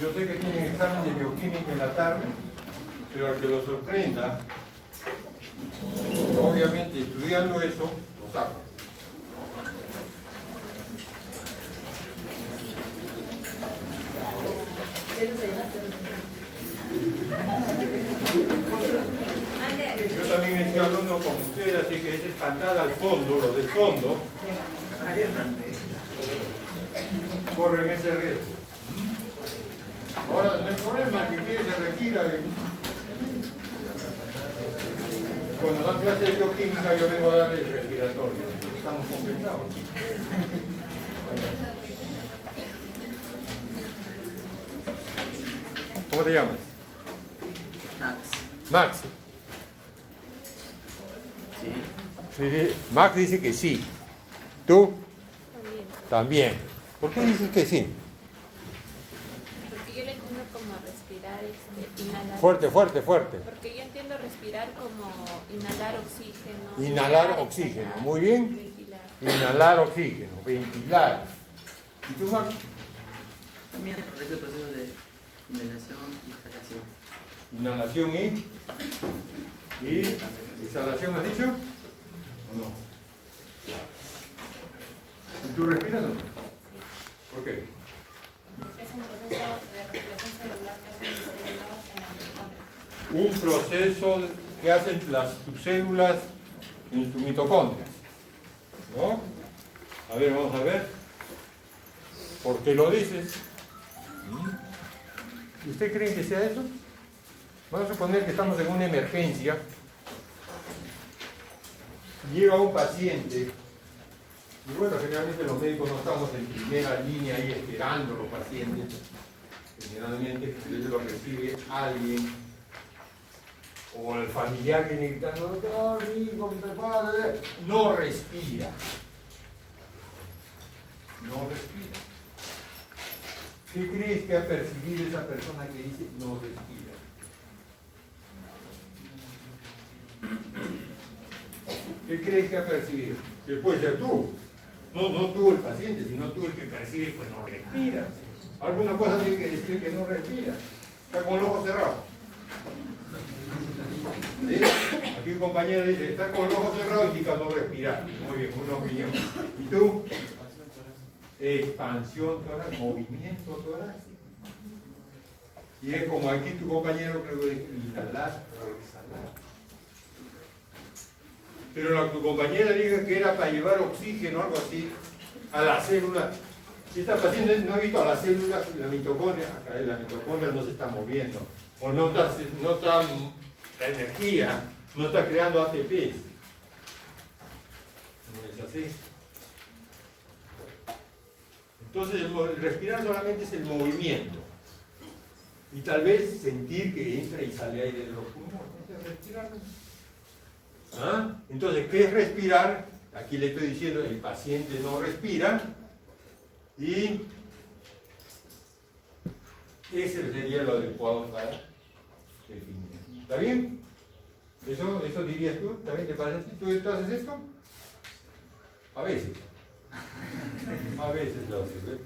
Yo sé que tienen examen de bioquímica en la tarde, pero al que lo sorprenda, obviamente estudiando eso, lo saco. Yo también estoy hablando con ustedes, así que ese espantada al fondo, los del fondo, corren ese riesgo. Ahora, no hay problema, que quiere se retira. Cuando dan clase de bioquímica, yo vengo a darle el respiratorio. Estamos compensados. ¿Cómo te llamas? Max. Max. Sí. Max dice que sí. ¿Tú? También. También. ¿Por qué dices que sí? Porque yo le entiendo como respirar, inhalar. Fuerte, fuerte, fuerte. Porque yo entiendo respirar como inhalar oxígeno. Inhalar oxígeno. exhalar, Muy bien. ventilar. Inhalar oxígeno, ventilar. ¿Y tú, Max? También es el proceso de inhalación y exhalación. Inhalación y exhalación, ¿has dicho? ¿O no? ¿Y tú respiras o no? ¿Por qué? Es un proceso de respiración celular que hacen mis células en la mitocondria. Un proceso que hacen tus células en tus mitocondrias. ¿No? A ver, vamos a ver. ¿Por qué lo dices? ¿Usted cree que sea eso? Vamos a suponer que estamos en una emergencia. Llega un paciente. Y bueno, generalmente los médicos no estamos en primera línea ahí esperando a los pacientes. Generalmente lo recibe alguien o el familiar viene gritando, doctor, mi hijo, mi padre, no respira. No respira. ¿Qué crees que ha percibido esa persona que dice no respira? ¿Qué crees que ha percibido? Que puede ser tú. No tú el paciente, sino tú el que percibe que no respira. Alguna cosa tiene que decir que no respira. Está con los ojos cerrados. ¿Sí? Aquí un compañero dice, está con los ojos cerrados indica no respirar. Muy bien, una opinión. ¿Y tú? Expansión torácica, movimiento torácico. Y es como aquí tu compañero creo que inhalar o exhalar. Pero tu compañera dijo que era para llevar oxígeno o algo así a la célula. Esta paciente no ha visto a la célula, la mitocondria, acá la mitocondria no se está moviendo. O no está la energía, no está creando ATP. No es así. Entonces, el respirar solamente es el movimiento. Y tal vez sentir que entra y sale aire de los pulmones. Entonces, respirar. ¿Ah? Entonces, ¿qué es respirar? Aquí le estoy diciendo, el paciente no respira. Y ese sería lo adecuado para definir. ¿Está bien? ¿Eso dirías tú? ¿Está bien? ¿Te parece? ¿Tú haces esto? A veces. A veces lo haces, ¿eh?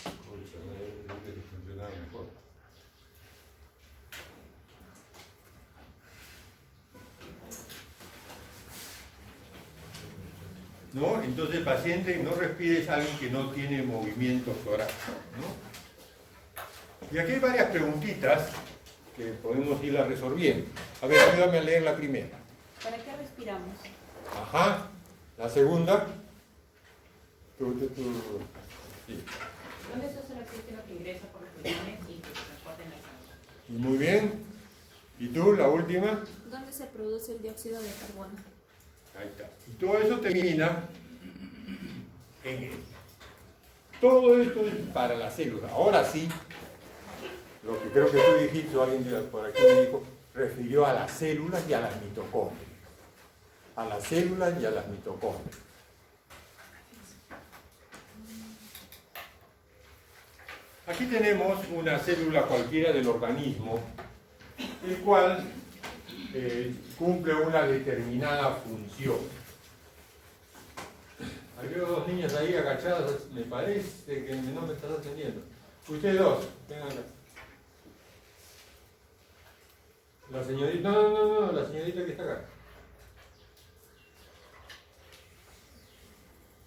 Escucha, debe funcionar mejor. ¿No? Entonces el paciente no respira, es alguien que no tiene movimiento torácico, ¿no? Y aquí hay varias preguntitas que podemos irlas resolviendo. A ver, ayúdame a leer la primera. ¿Para qué respiramos? Ajá. La segunda. Sí. ¿Dónde se usa el oxígeno que ingresa por los pulmones y que se transporta en la sangre? Y muy bien. ¿Y tú, la última? ¿Dónde se produce el dióxido de carbono? Ahí está. Y todo eso termina en él. Todo esto es para la célula. Ahora sí, lo que creo que tú dijiste, o alguien por aquí me dijo, refirió a las células y a las mitocondrias. A las células y a las mitocondrias. Aquí tenemos una célula cualquiera del organismo, el cual cumple una determinada función. Hay dos niñas ahí agachadas Me parece que no me estás atendiendo. Ustedes dos, vengan acá. La señorita, no, la señorita que está acá.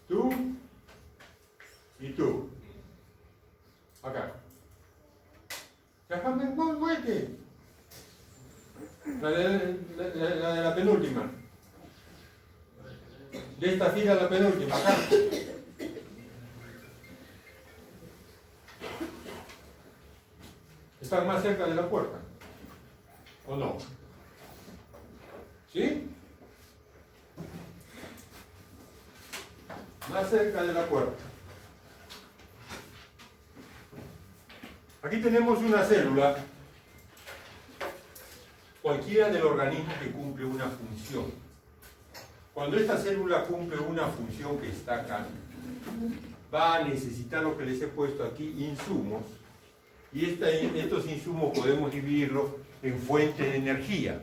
Tú y tú. Acá. Déjame, muévete. La de la penúltima. De esta fila la penúltima, acá. ¿Están más cerca de la puerta? ¿O no? ¿Sí? Más cerca de la puerta. Aquí tenemos una célula, cualquiera del organismo que cumple una función. Cuando esta célula cumple una función que está acá, va a necesitar lo que les he puesto aquí, insumos, y estos insumos podemos dividirlos en fuentes de energía,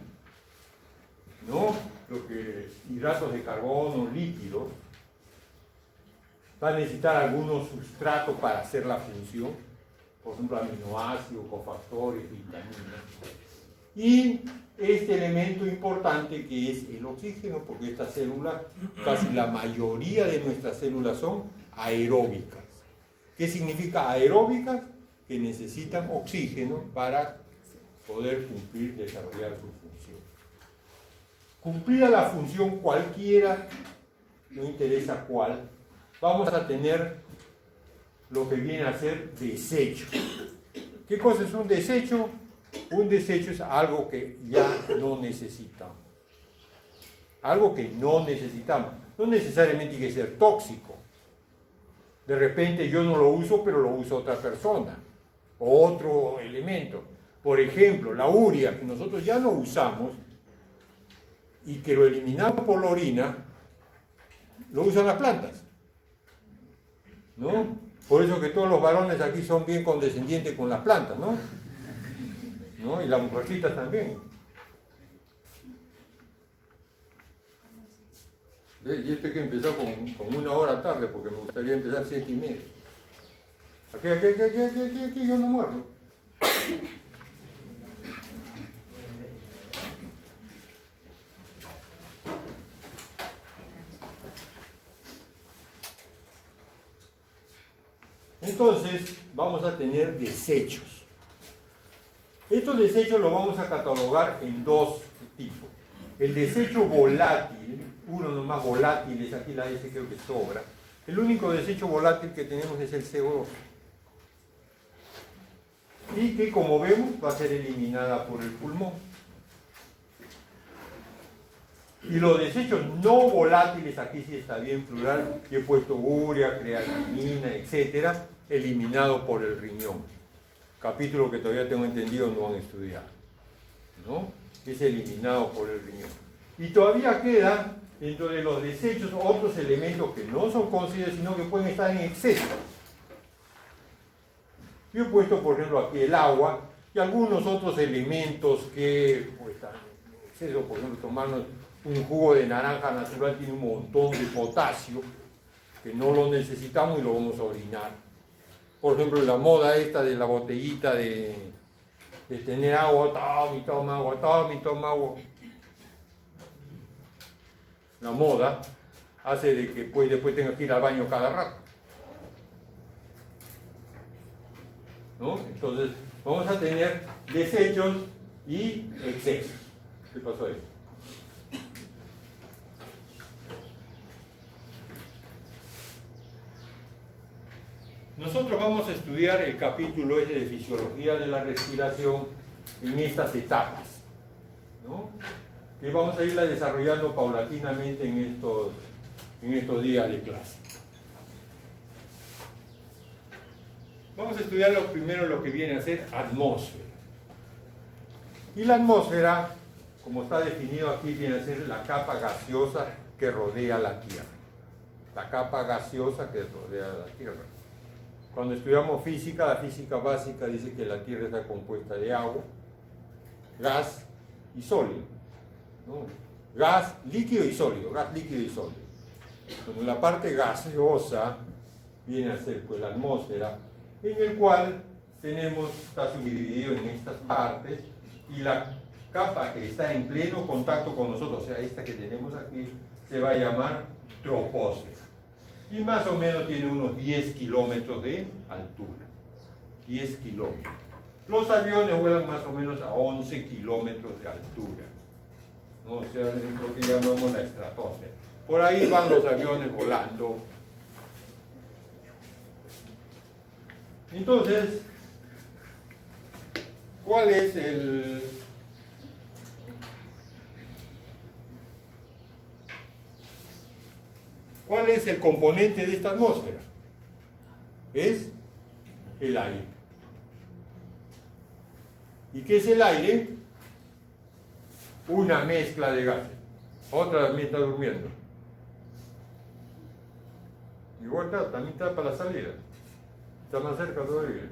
¿no? Hidratos de carbono, líquidos, va a necesitar algunos sustratos para hacer la función, por ejemplo aminoácidos, cofactores, vitaminas, y este elemento importante que es el oxígeno, porque estas células, casi la mayoría de nuestras células son aeróbicas. ¿Qué significa aeróbicas? Que necesitan oxígeno para poder cumplir, desarrollar su función. Cumplida la función cualquiera, no interesa cuál, vamos a tener lo que viene a ser desecho. ¿Qué cosa es un desecho? Un desecho es algo que ya no necesitamos. Algo que no necesitamos. No necesariamente tiene que ser tóxico. De repente yo no lo uso, pero lo usa otra persona. O otro elemento. Por ejemplo, la urea, que nosotros ya no usamos y que lo eliminamos por la orina, lo usan las plantas. ¿No? Por eso que todos los varones aquí son bien condescendientes con las plantas, ¿no? ¿No? Y las mujercitas también. Y esto hay que empezar con 1 hora tarde, porque me gustaría empezar 7:30. Aquí, yo no muerdo. Entonces, vamos a tener desechos. Estos desechos los vamos a catalogar en 2 tipos. El desecho volátil, uno nomás volátil, es aquí la S creo que sobra. El único desecho volátil que tenemos es el CO2. Y que, como vemos, va a ser eliminada por el pulmón. Y los desechos no volátiles, aquí sí está bien plural, y he puesto urea, creatinina, etcétera, eliminado por el riñón. Capítulo que todavía tengo entendido no han estudiado, ¿no? Es eliminado por el riñón. Y todavía quedan dentro de los desechos otros elementos que no son conocidos, sino que pueden estar en exceso. Yo he puesto, por ejemplo, aquí el agua y algunos otros elementos que pues, están en exceso. Por ejemplo, tomarnos un jugo de naranja natural tiene un montón de potasio que no lo necesitamos y lo vamos a orinar. Por ejemplo, la moda esta de la botellita de tener agua, toma agua. La moda hace de que pues, después tengas que ir al baño cada rato. ¿No? Entonces, vamos a tener desechos y excesos. ¿Qué pasó ahí? Nosotros vamos a estudiar el capítulo ese de fisiología de la respiración en estas etapas, ¿no? Que vamos a irla desarrollando paulatinamente en estos días de clase. Vamos a estudiar primero lo que viene a ser atmósfera. Y la atmósfera, como está definido aquí, viene a ser la capa gaseosa que rodea la Tierra. La capa gaseosa que rodea la Tierra. Cuando estudiamos física, la física básica dice que la Tierra está compuesta de agua, gas y sólido, ¿no? Gas, líquido y sólido, gas, líquido y sólido. Bueno, la parte gaseosa viene a ser pues la atmósfera, en el cual está subdividido en estas partes, y la capa que está en pleno contacto con nosotros, o sea, esta que tenemos aquí, se va a llamar troposfera. Y más o menos tiene unos 10 kilómetros de altura. 10 kilómetros. Los aviones vuelan más o menos a 11 kilómetros de altura, ¿no? O sea, es lo que llamamos la estratosfera. Por ahí van los aviones volando. Entonces, ¿cuál es el componente de esta atmósfera? Es el aire. ¿Y qué es el aire? Una mezcla de gases. Otra también está durmiendo. Igual también está para la salida. Está más cerca todavía.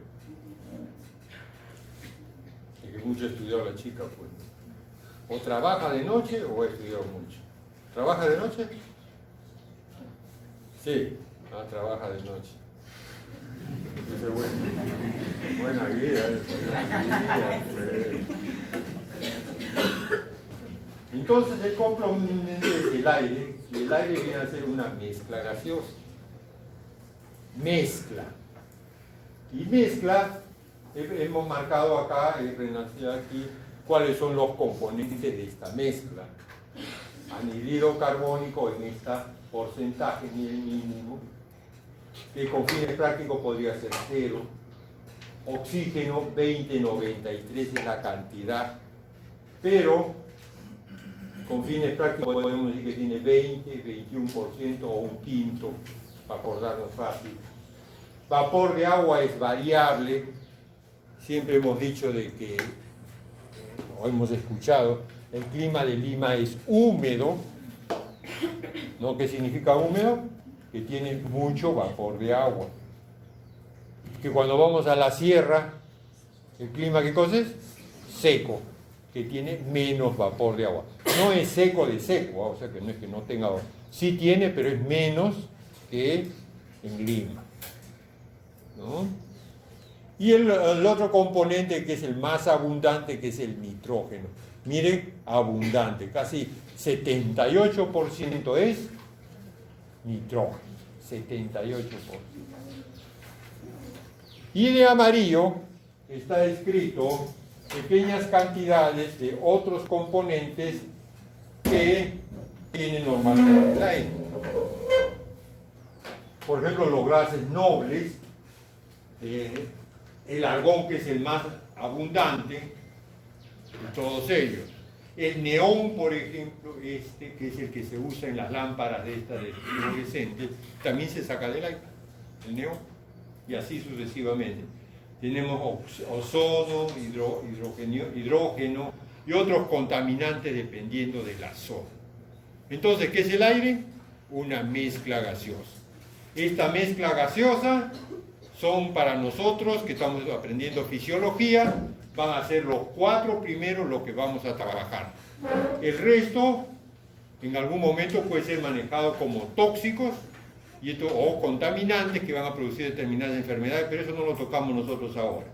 Es que mucho estudió la chica, pues. O trabaja de noche o ha estudiado mucho. ¿Trabaja de noche? Sí, trabaja de noche. Esa es buena vida. Pues. Entonces el componente es el aire, y el aire viene a ser una mezcla gaseosa. Mezcla. Y mezcla, hemos marcado acá, aquí, cuáles son los componentes de esta mezcla. Anhídrido carbónico en este porcentaje, ni el mínimo, que con fines prácticos podría ser 0. Oxígeno 20,93 es la cantidad, pero con fines prácticos podemos decir que tiene 20, 21% o un quinto, para acordarnos fácil. Vapor de agua es variable. Siempre hemos dicho de que, o hemos escuchado, el clima de Lima es húmedo. ¿No? ¿Qué significa húmedo? Que tiene mucho vapor de agua. Que cuando vamos a la sierra, el clima, ¿qué cosa es? Seco, que tiene menos vapor de agua. No es seco de seco, o sea que no es que no tenga agua. Sí tiene, pero es menos que en Lima, ¿no? Y el otro componente que es el más abundante, que es el nitrógeno. Miren, abundante, casi 78% es nitrógeno, 78%. Y de amarillo está escrito pequeñas cantidades de otros componentes que tiene normalmente el aire. Por ejemplo, los gases nobles, el argón, que es el más abundante de todos ellos. El neón, por ejemplo, que es el que se usa en las lámparas de estas de fluorescentes, también se saca del aire, el neón, y así sucesivamente. Tenemos ozono, hidrógeno y otros contaminantes dependiendo de la zona. Entonces, ¿qué es el aire? Una mezcla gaseosa. Esta mezcla gaseosa son para nosotros, que estamos aprendiendo fisiología, van a ser los 4 primeros los que vamos a trabajar. El resto, en algún momento, puede ser manejado como tóxicos o contaminantes que van a producir determinadas enfermedades, pero eso no lo tocamos nosotros ahora.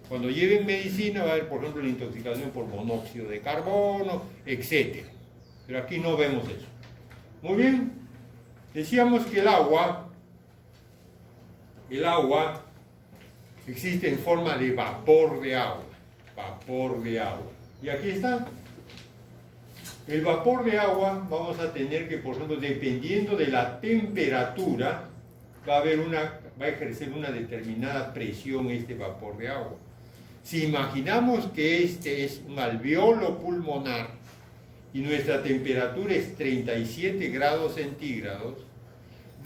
Cuando lleven medicina va a haber, por ejemplo, la intoxicación por monóxido de carbono, etc. Pero aquí no vemos eso. Muy bien, decíamos que el agua existe en forma de vapor de agua. Vapor de agua. Y aquí está. El vapor de agua vamos a tener que, por ejemplo, dependiendo de la temperatura, va a ejercer una determinada presión este vapor de agua. Si imaginamos que este es un alveolo pulmonar y nuestra temperatura es 37 grados centígrados,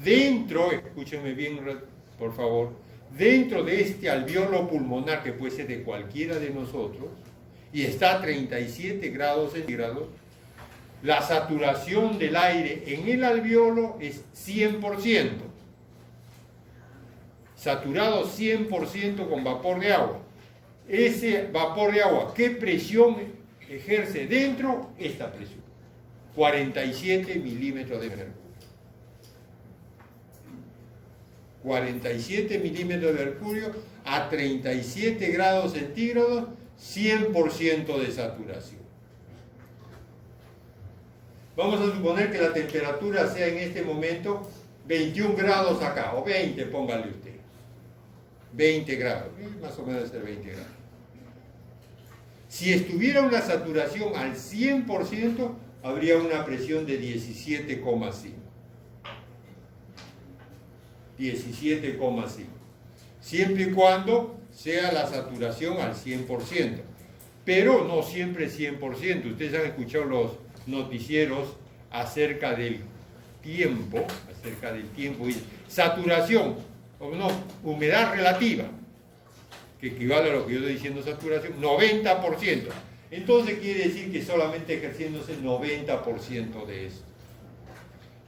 dentro, escúchenme bien por favor, dentro de este alveolo pulmonar, que puede ser de cualquiera de nosotros, y está a 37 grados centígrados, la saturación del aire en el alveolo es 100%. Saturado 100% con vapor de agua. Ese vapor de agua, ¿qué presión ejerce dentro? Esta presión. 47 milímetros de mercurio. 47 milímetros de mercurio a 37 grados centígrados, 100% de saturación. Vamos a suponer que la temperatura sea en este momento 21 grados acá, o 20, póngale usted. 20 grados, más o menos debe ser 20 grados. Si estuviera una saturación al 100%, habría una presión de 17,5. 17,5. Siempre y cuando sea la saturación al 100%. Pero no siempre 100%. Ustedes han escuchado los noticieros acerca del tiempo, y saturación, o no, humedad relativa, que equivale a lo que yo estoy diciendo saturación, 90%. Entonces quiere decir que solamente ejerciéndose el 90% de eso.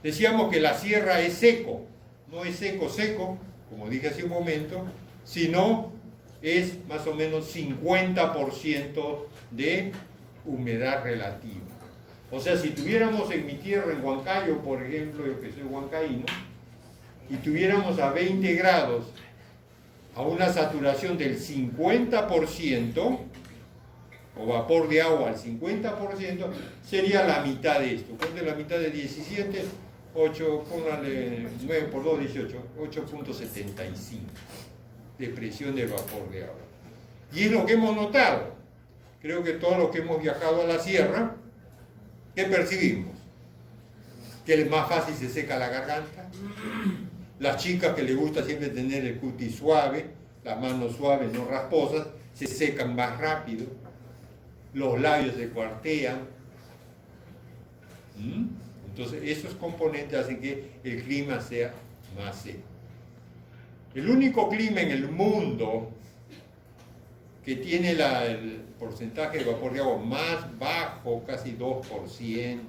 Decíamos que la sierra es seco, no es seco, como dije hace un momento, sino es más o menos 50% de humedad relativa. O sea, si tuviéramos en mi tierra, en Huancayo, por ejemplo, yo que soy huancaíno, y tuviéramos a 20 grados, a una saturación del 50%, o vapor de agua al 50%, sería la mitad de esto. ¿Cuánto es la mitad de 17? 8, póngale 9 por 2, 18, 8.75 de presión de vapor de agua. Y es lo que hemos notado. Creo que todos los que hemos viajado a la sierra, ¿qué percibimos? Que es más fácil se seca la garganta. Las chicas que les gusta siempre tener el cutis suave, las manos suaves, no rasposas, se secan más rápido. Los labios se cuartean. Entonces, esos componentes hacen que el clima sea más seco. El único clima en el mundo que tiene el porcentaje de vapor de agua más bajo, casi 2%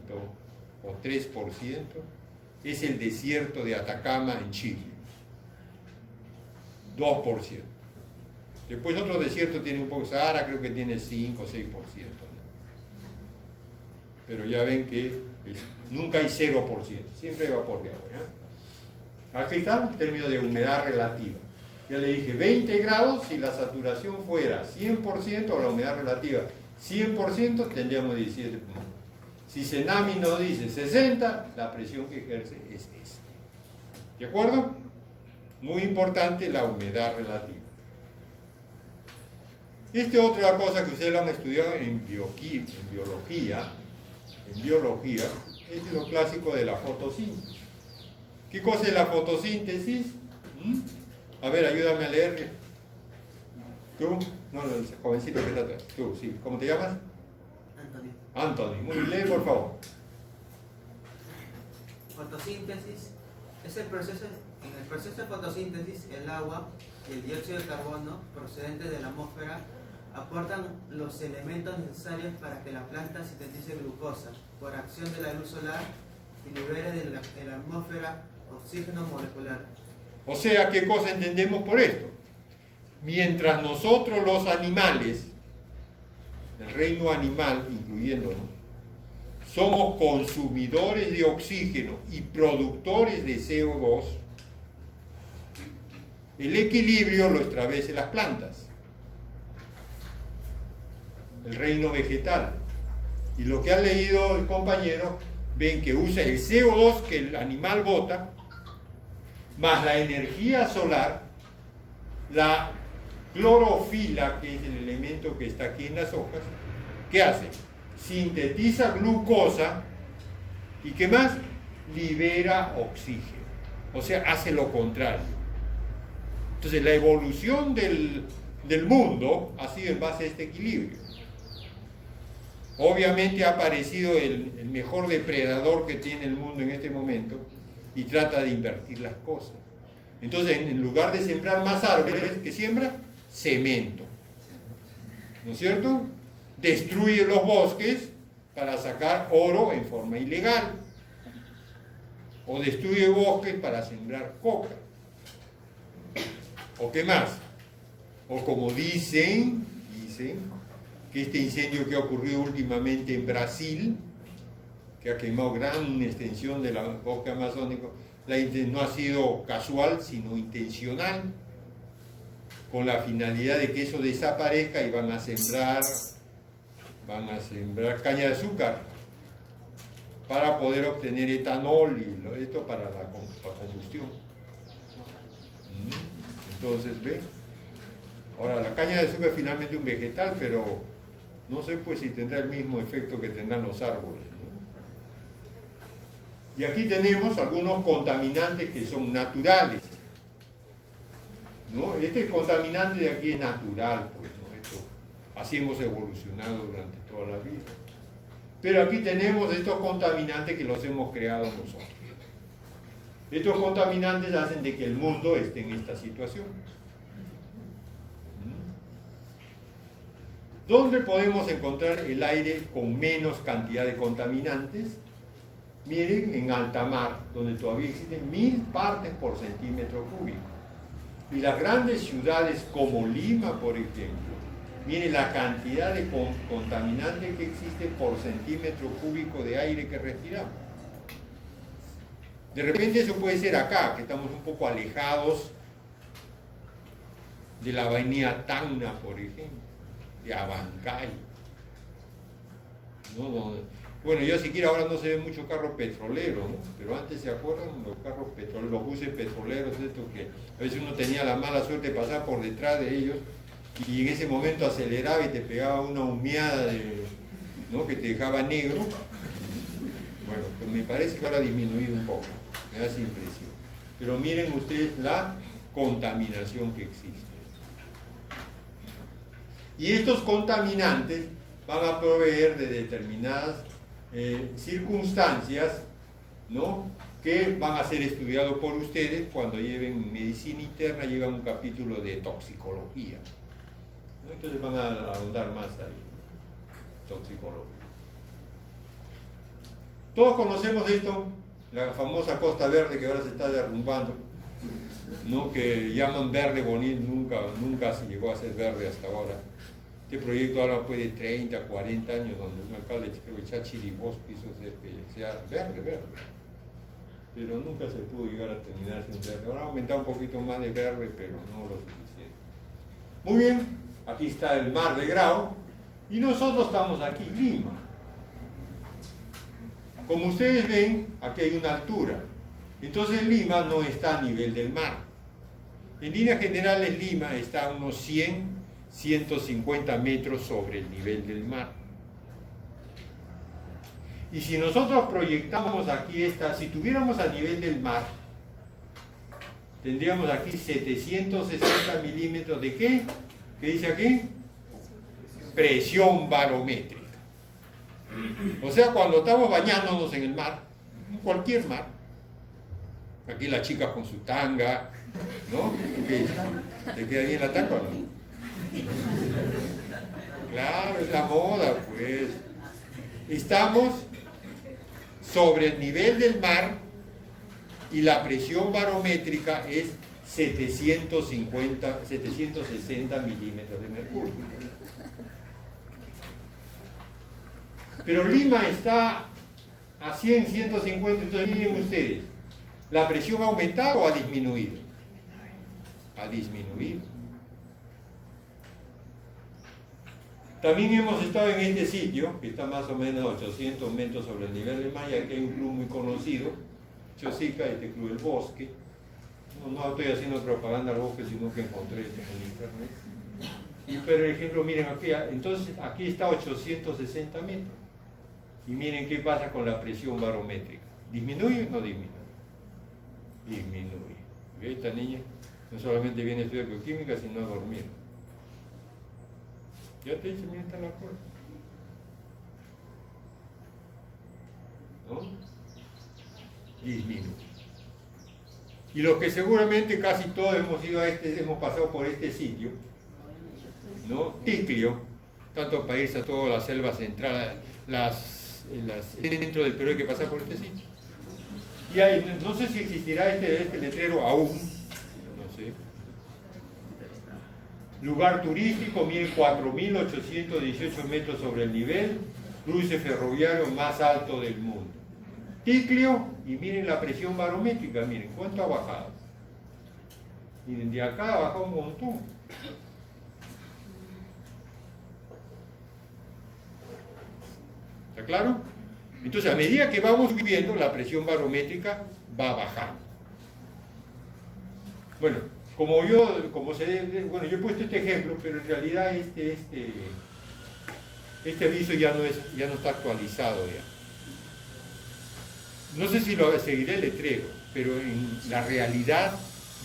o 3%, es el desierto de Atacama en Chile. 2%. Después otro desierto tiene un poco, Sahara creo que tiene 5 o 6%. Pero ya ven que nunca hay 0%, siempre hay vapor de agua. ¿Ya? Aquí está el término de humedad relativa. Ya le dije 20 grados, si la saturación fuera 100% o la humedad relativa 100%, tendríamos 17 puntos. Si Senami nos dice 60, la presión que ejerce es esa. ¿De acuerdo? Muy importante la humedad relativa. Esta es otra cosa que ustedes lo han estudiado en biología, es lo clásico de la fotosíntesis. ¿Qué cosa es la fotosíntesis? A ver, ayúdame a leer. ¿Tú? No, el jovencito que está atrás. Tú, sí. ¿Cómo te llamas? Anthony. Muy bien, por favor. Fotosíntesis es el proceso. En el proceso de fotosíntesis, el agua y el dióxido de carbono procedentes de la atmósfera aportan los elementos necesarios para que la planta sintetice glucosa por acción de la luz solar y libere de la atmósfera oxígeno molecular. O sea, ¿qué cosa entendemos por esto? Mientras nosotros los animales, el reino animal incluyéndonos, somos consumidores de oxígeno y productores de CO2, el equilibrio lo establece las plantas, el reino vegetal. Y lo que ha leído el compañero, ven que usa el CO2 que el animal bota, más la energía solar, la clorofila, que es el elemento que está aquí en las hojas, ¿qué hace? Sintetiza glucosa y ¿qué más? Libera oxígeno. O sea, hace lo contrario. Entonces, la evolución del mundo ha sido en base a este equilibrio. Obviamente ha aparecido el mejor depredador que tiene el mundo en este momento y trata de invertir las cosas. Entonces, en lugar de sembrar más árboles, ¿qué siembra? Cemento. ¿No es cierto? Destruye los bosques para sacar oro en forma ilegal. O destruye bosques para sembrar coca. ¿O qué más? O como dicen que este incendio que ha ocurrido últimamente en Brasil, que ha quemado gran extensión del bosque amazónico, no ha sido casual, sino intencional, con la finalidad de que eso desaparezca y van a sembrar caña de azúcar para poder obtener etanol y esto para la combustión. Entonces, ¿ve? Ahora, la caña de azúcar es finalmente un vegetal, pero no sé pues si tendrá el mismo efecto que tendrán los árboles, ¿no? Y aquí tenemos algunos contaminantes que son naturales, ¿no? Este contaminante de aquí es natural, pues, ¿no? Esto, así hemos evolucionado durante toda la vida. Pero aquí tenemos estos contaminantes que los hemos creado nosotros. Estos contaminantes hacen de que el mundo esté en esta situación. ¿Dónde podemos encontrar el aire con menos cantidad de contaminantes? Miren, en alta mar, donde todavía existen 1000 partes por centímetro cúbico. Y las grandes ciudades como Lima, por ejemplo, miren la cantidad de contaminantes que existe por centímetro cúbico de aire que respiramos. De repente eso puede ser acá, que estamos un poco alejados de la avenida Tacna, por ejemplo, de Abancay. Bueno, ya siquiera ahora no se ve mucho carro petrolero, ¿no? Pero antes se acuerdan los carros petroleros, los buses petroleros, esto que a veces uno tenía la mala suerte de pasar por detrás de ellos y en ese momento aceleraba y te pegaba una humeada ¿no? que te dejaba negro. Bueno, pues me parece que ahora ha disminuido un poco, me da esa impresión. Pero miren ustedes la contaminación que existe. Y estos contaminantes van a proveer de determinadas circunstancias, ¿no? que van a ser estudiados por ustedes cuando lleven medicina interna, llevan un capítulo de toxicología, ¿no? Entonces van a ahondar más ahí, toxicología. Todos conocemos esto, la famosa Costa Verde que ahora se está derrumbando, ¿no? que llaman verde bonito, nunca se llegó a ser verde hasta ahora. Este proyecto ahora fue de 30, 40 años, donde un alcalde, creo que Chachiribos, quiso hacer que sea verde. Pero nunca se pudo llegar a terminar sin verde. Ahora ha aumentado un poquito más de verde, pero no lo suficiente. Muy bien, aquí está el mar de Grau, y nosotros estamos aquí, Lima. Como ustedes ven, aquí hay una altura. Entonces Lima no está a nivel del mar. En líneas generales, Lima está a unos 150 metros sobre el nivel del mar. Y si nosotros proyectamos aquí si tuviéramos a nivel del mar, tendríamos aquí 760 milímetros de ¿qué? ¿Qué dice aquí? Presión barométrica. O sea, cuando estamos bañándonos en el mar, en cualquier mar, aquí las chicas con su tanga, ¿no? ¿Te queda bien la tanga o no? Claro, es la moda, pues. Estamos sobre el nivel del mar y la presión barométrica es 760 milímetros de mercurio. Pero Lima está a 100, 150, entonces miren ustedes, ¿la presión ha aumentado o ha disminuido? Ha disminuido. También hemos estado en este sitio, que está más o menos a 800 metros sobre el nivel del mar, y aquí hay un club muy conocido, Chosica, este club del bosque. No estoy haciendo propaganda al bosque, sino que encontré esto en internet. Y por ejemplo, miren aquí, entonces aquí está a 860 metros. Y miren qué pasa con la presión barométrica. ¿Disminuye o no disminuye? Disminuye. ¿Ve? Esta niña no solamente viene a estudiar bioquímica, sino a dormir. Ya te dice, mira, está la cosa. ¿No? Disminuye. Y los que seguramente casi todos hemos pasado por este sitio, ¿no? Ticlio, tanto para irse a toda la selva central, dentro del Perú hay que pasar por este sitio. Y hay, no sé si existirá este letrero aún, no sé. Lugar turístico, miren, 4.818 metros sobre el nivel, cruce ferroviario más alto del mundo. Ticlio, y miren la presión barométrica, miren cuánto ha bajado. Miren, de acá ha bajado un montón. ¿Está claro? Entonces, a medida que vamos subiendo, la presión barométrica va bajando. Bueno, bueno, yo he puesto este ejemplo, pero en realidad este aviso ya no está actualizado ya. No sé si lo seguiré el letrero, pero en la realidad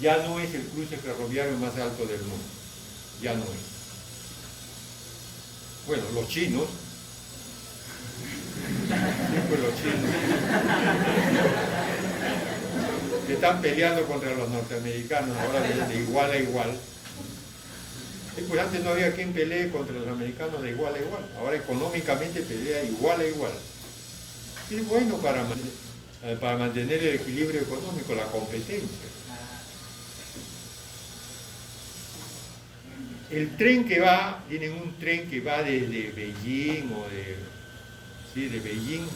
ya no es el cruce ferroviario más alto del mundo. Ya no es. Bueno, los chinos. Siempre los chinos. Que están peleando contra los norteamericanos ahora de igual a igual. Pues antes no había quien pelee contra los americanos de igual a igual. Ahora económicamente pelea igual a igual. Y es bueno para mantener el equilibrio económico, la competencia. El tren que va, tienen un tren que va desde Beijing de Beijing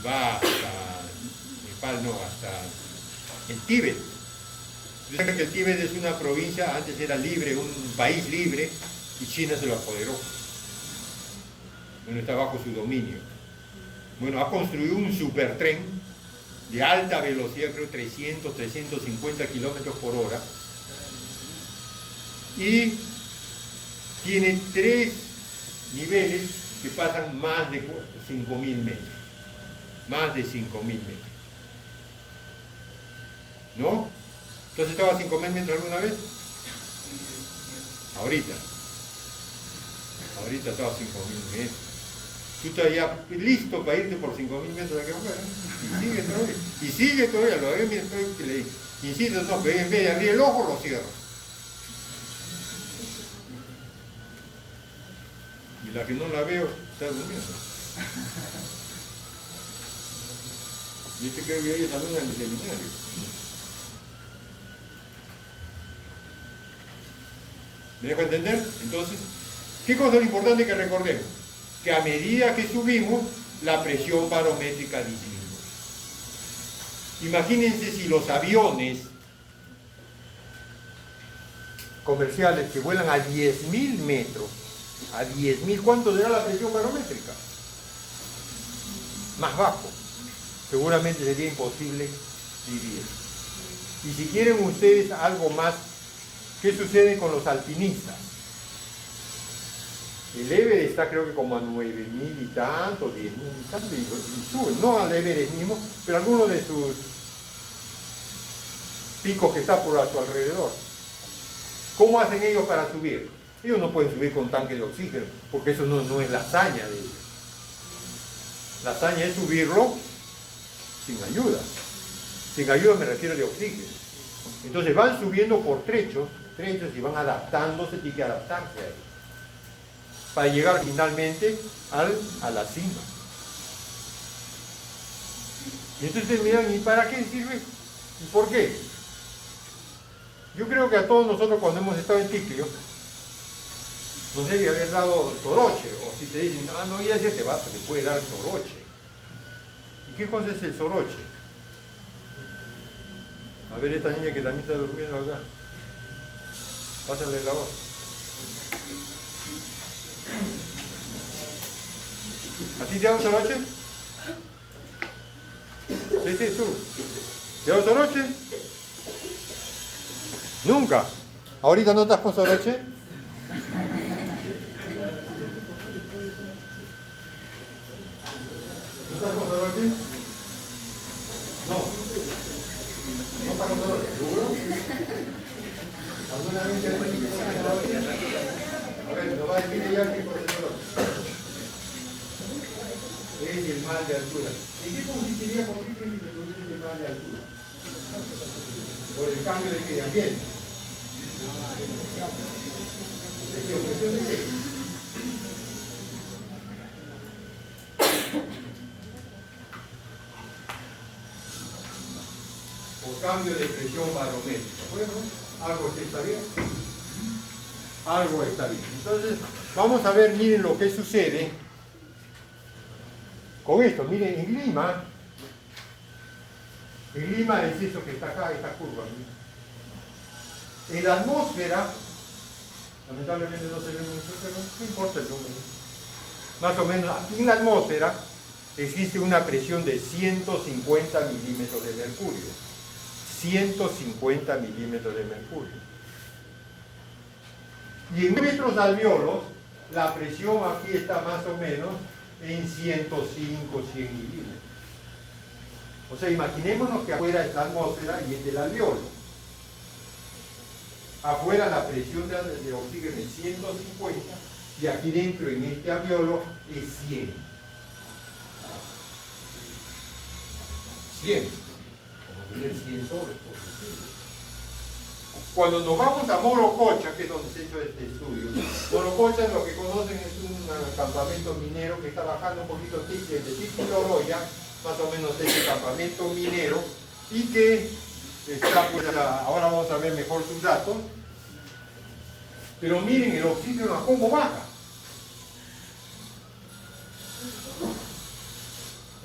va hasta Nepal, no, hasta el Tíbet. Ustedes saben que el Tíbet es una provincia, antes era libre, un país libre, y China se lo apoderó. Bueno, está bajo su dominio. Bueno, ha construido un supertren de alta velocidad, creo 300, 350 kilómetros por hora, y tiene 3 niveles que pasan más de 5.000 metros. Más de 5.000 metros. ¿No? ¿Entonces estaba a 5.000 metros alguna vez? Ahorita estaba a 5.000 metros. Tú estás ya listo para irte por 5.000 metros de aquí afuera. Y sigue todavía. Lo veo, mira, que le insisto, no, pero en vez de abrir el ojo, lo cierro. Y la que no la veo está durmiendo. Viste que hoy hay alumna en el seminario. ¿Me dejo entender? Entonces, ¿qué cosa es importante que recordemos? Que a medida que subimos, la presión barométrica disminuye. Imagínense si los aviones comerciales que vuelan a 10.000 metros, a 10.000, ¿cuánto será la presión barométrica? Más bajo. Seguramente sería imposible vivir. Y si quieren ustedes algo más, ¿qué sucede con los alpinistas? El Everest está creo que como a 9.000 y tanto, 10.000 y tanto, y suben, no al Everest mismo, pero algunos de sus picos que está por a su alrededor. ¿Cómo hacen ellos para subir? Ellos no pueden subir con tanque de oxígeno, porque eso no es la hazaña de ellos. La hazaña es subirlo sin ayuda. Sin ayuda me refiero de oxígeno. Entonces van subiendo por trechos y van adaptándose, tiene que adaptarse a ellos, para llegar finalmente a la cima. Y entonces miran, ¿y para qué sirve? ¿Y por qué? Yo creo que a todos nosotros cuando hemos estado en Ticlio, nos debe haber dado soroche, o si te dicen, no, ya te va, te puede dar soroche. ¿Y qué cosa es el soroche? A ver, esta niña que también está durmiendo acá. Pásale la voz. ¿A ti te da un soroche? Sí, tú. ¿Te da un soroche? Nunca. ¿Ahorita no estás con soroche? ¿No estás con soroche? No. ¿No estás con soroche? ¿Seguro? ¿Alguna vez te has dicho con soroche? A ver, nos va a decir ya qué por el soroche. Es el mal de altura. ¿En qué consistiría por qué se produce el mal de altura? Por el cambio de ambiente. Por cambio de presión barométrica. Bueno, algo está bien. Algo está bien. Entonces, vamos a ver, miren lo que sucede con esto. Miren, en Lima, El Lima es eso que está acá, esta curva. En la atmósfera, lamentablemente no se ve mucho, pero no importa el número. Más o menos, aquí en la atmósfera existe una presión de 150 milímetros de mercurio. 150 milímetros de mercurio. Y en nuestros alvéolos, la presión aquí está más o menos en 105, 100 milímetros. O sea, imaginémonos que afuera es la atmósfera y es el alvéolo. Afuera la presión de oxígeno es 150 y aquí dentro en este alvéolo es 100. 100. Como tener 100 sobres, por decirlo. Cuando nos vamos a Morococha, que es donde se ha hecho este estudio, Morococha, lo que conocen, es un campamento minero que está bajando un poquito de Tiquiloroya, más o menos este campamento minero, y que está, pues, ahora vamos a ver mejor sus datos, pero miren el oxígeno a cómo baja.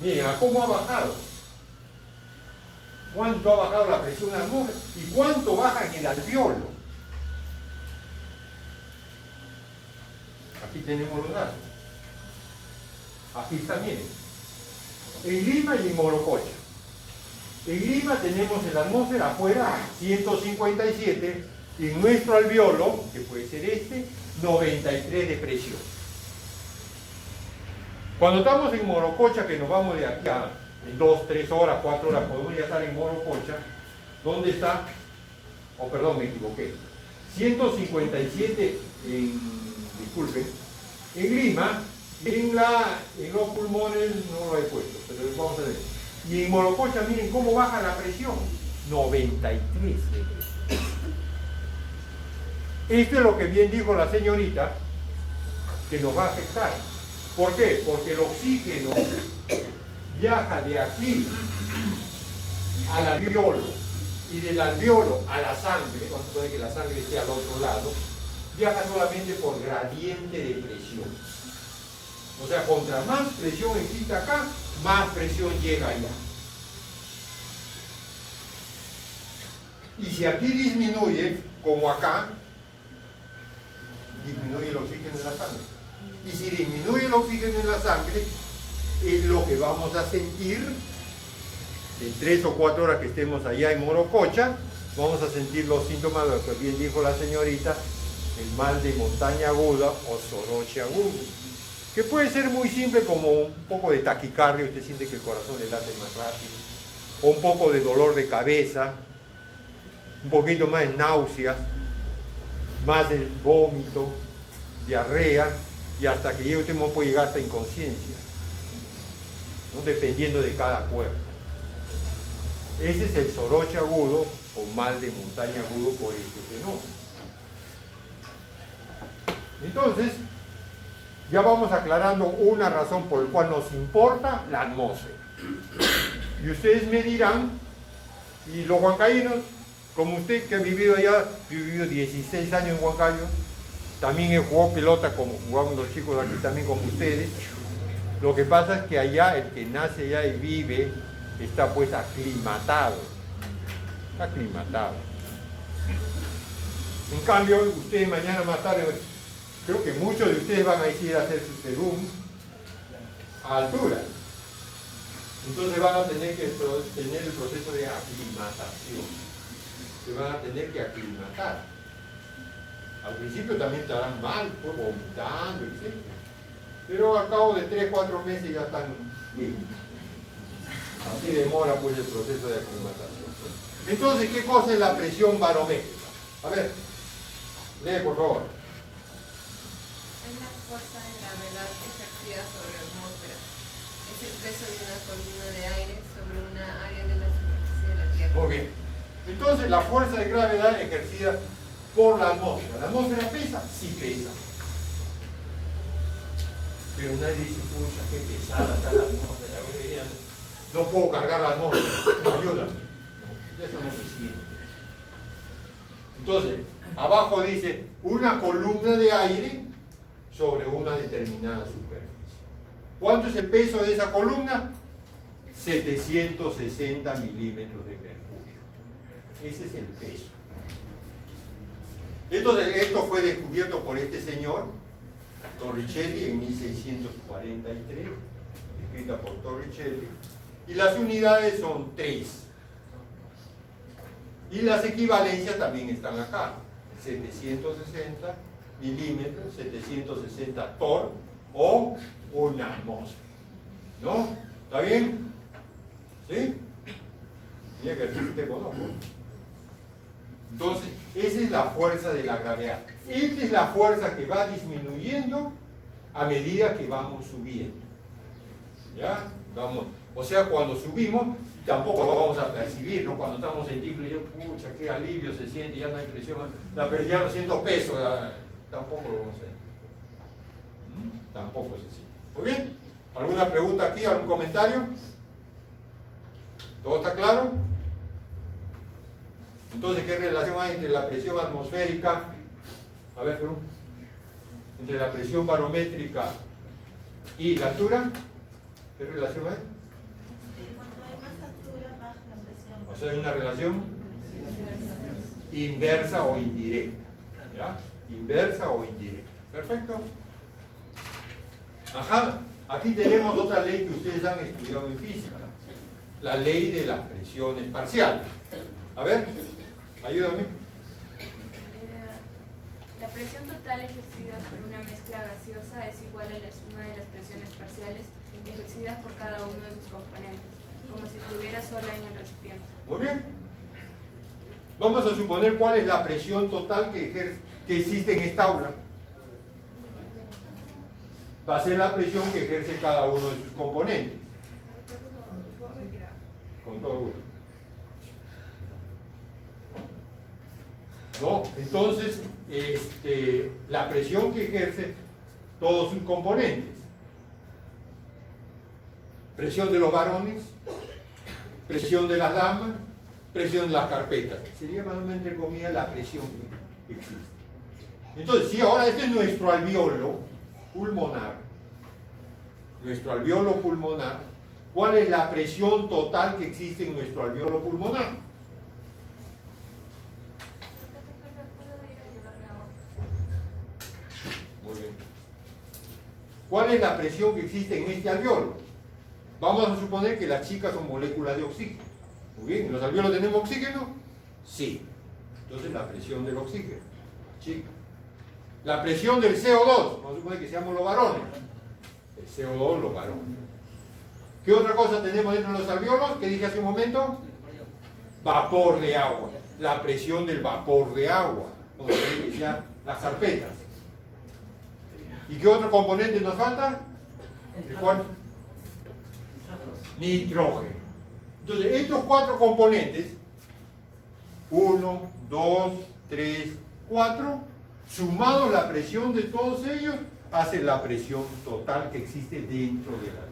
Miren a cómo ha bajado. ¿Cuánto ha bajado la presión atmosférica? ¿Y cuánto baja en el alvéolo? Aquí tenemos los datos. Aquí está, miren. En Lima y en Morococha. En Lima tenemos en la atmósfera afuera 157 y en nuestro alvéolo, que puede ser este, 93 de presión. Cuando estamos en Morococha, que nos vamos de aquí a en 2, 3 horas, 4 horas, podemos ya estar en Morococha. ¿Dónde está? Oh, perdón, me equivoqué. 157 disculpen, en Lima, en los pulmones no lo he puesto, pero vamos a ver. Y en Morococha, miren cómo baja la presión. 93 de presión. Esto es lo que bien dijo la señorita, que nos va a afectar. ¿Por qué? Porque el oxígeno viaja de aquí al alvéolo y del alvéolo a la sangre, cuando puede que la sangre esté al otro lado, viaja solamente por gradiente de presión. O sea, contra más presión existe acá, más presión llega allá. Y si aquí disminuye, como acá, disminuye el oxígeno en la sangre. Y si disminuye el oxígeno en la sangre, es lo que vamos a sentir en 3 o 4 horas que estemos allá en Morococha. Vamos a sentir los síntomas, lo que bien dijo la señorita, el mal de montaña aguda o soroche agudo, que puede ser muy simple, como un poco de taquicardia, usted siente que el corazón le late más rápido, o un poco de dolor de cabeza, un poquito más de náuseas, más de vómito, diarrea, y hasta que llegue usted puede llegar hasta inconsciencia, ¿no? Dependiendo de cada cuerpo. Ese es el soroche agudo o mal de montaña agudo por este fenómeno. Entonces, ya vamos aclarando una razón por la cual nos importa la atmósfera. Y ustedes me dirán, y los huancaínos, como usted que ha vivido allá, yo he vivido 16 años en Huancayo, también he jugado pelota como jugaban los chicos de aquí también como ustedes. Lo que pasa es que allá, el que nace allá y vive, está pues aclimatado. Está aclimatado. En cambio, ustedes mañana más tarde, creo que muchos de ustedes van a ir a hacer su serum a altura. Entonces van a tener que tener el proceso de aclimatación. Se van a tener que aclimatar. Al principio también estarán mal, pues, vomitando, etc. Pero al cabo de 3 o 4 meses ya están bien. Así demora pues el proceso de aclimatación. Entonces, ¿qué cosa es la presión barométrica? A ver, lee por favor. Es la fuerza de gravedad ejercida sobre la atmósfera. Es el peso de una columna de aire sobre una área de la superficie de la Tierra. Muy bien. Entonces, la fuerza de gravedad ejercida por la atmósfera. ¿La atmósfera pesa? Sí pesa. Pero nadie dice, pucha, qué pesada está la atmósfera. No puedo cargar la atmósfera. Ayúdame. Eso no se siente. Entonces, abajo dice, una columna de aire sobre una determinada superficie. ¿Cuánto es el peso de esa columna? 760 milímetros de mercurio. Ese es el peso. Esto fue descubierto por este señor, Torricelli, en 1643, escrita por Torricelli, y las unidades son 3. Y las equivalencias también están acá, 760 milímetros, 760 torr o una atmósfera. ¿No? ¿Está bien? ¿Sí? Mira que aquí te conozco. Entonces, esa es la fuerza de la gravedad. Esta es la fuerza que va disminuyendo a medida que vamos subiendo. ¿Ya? Vamos. O sea, cuando subimos, tampoco lo vamos a percibir, ¿no? Cuando estamos en ciclo y yo, pucha, qué alivio se siente, ya no hay presión, ya no siento peso, tampoco lo vamos a sentir. Tampoco es así. Muy bien. ¿Alguna pregunta aquí? ¿Algún comentario? ¿Todo está claro? Entonces, ¿qué relación hay entre la presión atmosférica? A ver, Perú. Entre la presión barométrica y la altura. ¿Qué relación hay? Cuando hay más altura, baja la presión. O sea, hay una relación inversa o indirecta. ¿Ya? Inversa o indirecta. Perfecto. Ajá. Aquí tenemos otra ley que ustedes han estudiado en física. La ley de las presiones parciales. A ver, ayúdame. La presión total ejercida por una mezcla gaseosa es igual a la suma de las presiones parciales ejercidas por cada uno de sus componentes, como si estuviera sola en el recipiente. Muy bien. Vamos a suponer cuál es la presión total que existe en esta aula. Va a ser la presión que ejerce cada uno de sus componentes. Con todo gusto. ¿No? Entonces, la presión que ejerce todos sus componentes. Presión de los varones, presión de las damas, presión de las carpetas. Sería más o menos, entre comillas, la presión que existe. Entonces, si ahora este es nuestro alveolo pulmonar, ¿cuál es la presión total que existe en nuestro alveolo pulmonar? Muy bien. ¿Cuál es la presión que existe en este alveolo? Vamos a suponer que las chicas son moléculas de oxígeno. Muy bien, ¿en los alveolos tenemos oxígeno? Sí. Entonces la presión del oxígeno, chica. La presión del CO2, vamos a suponer que seamos los varones. El CO2, los varones. ¿Qué otra cosa tenemos dentro de los alveolos? ¿Qué dije hace un momento? Vapor de agua. La presión del vapor de agua. Vamos a ver que sean las carpetas. ¿Y qué otro componente nos falta? ¿El cuál? Nitrógeno. Entonces, estos 4 componentes, 1, 2, 3, 4, sumados la presión de todos ellos, hace la presión total que existe dentro del alveolo.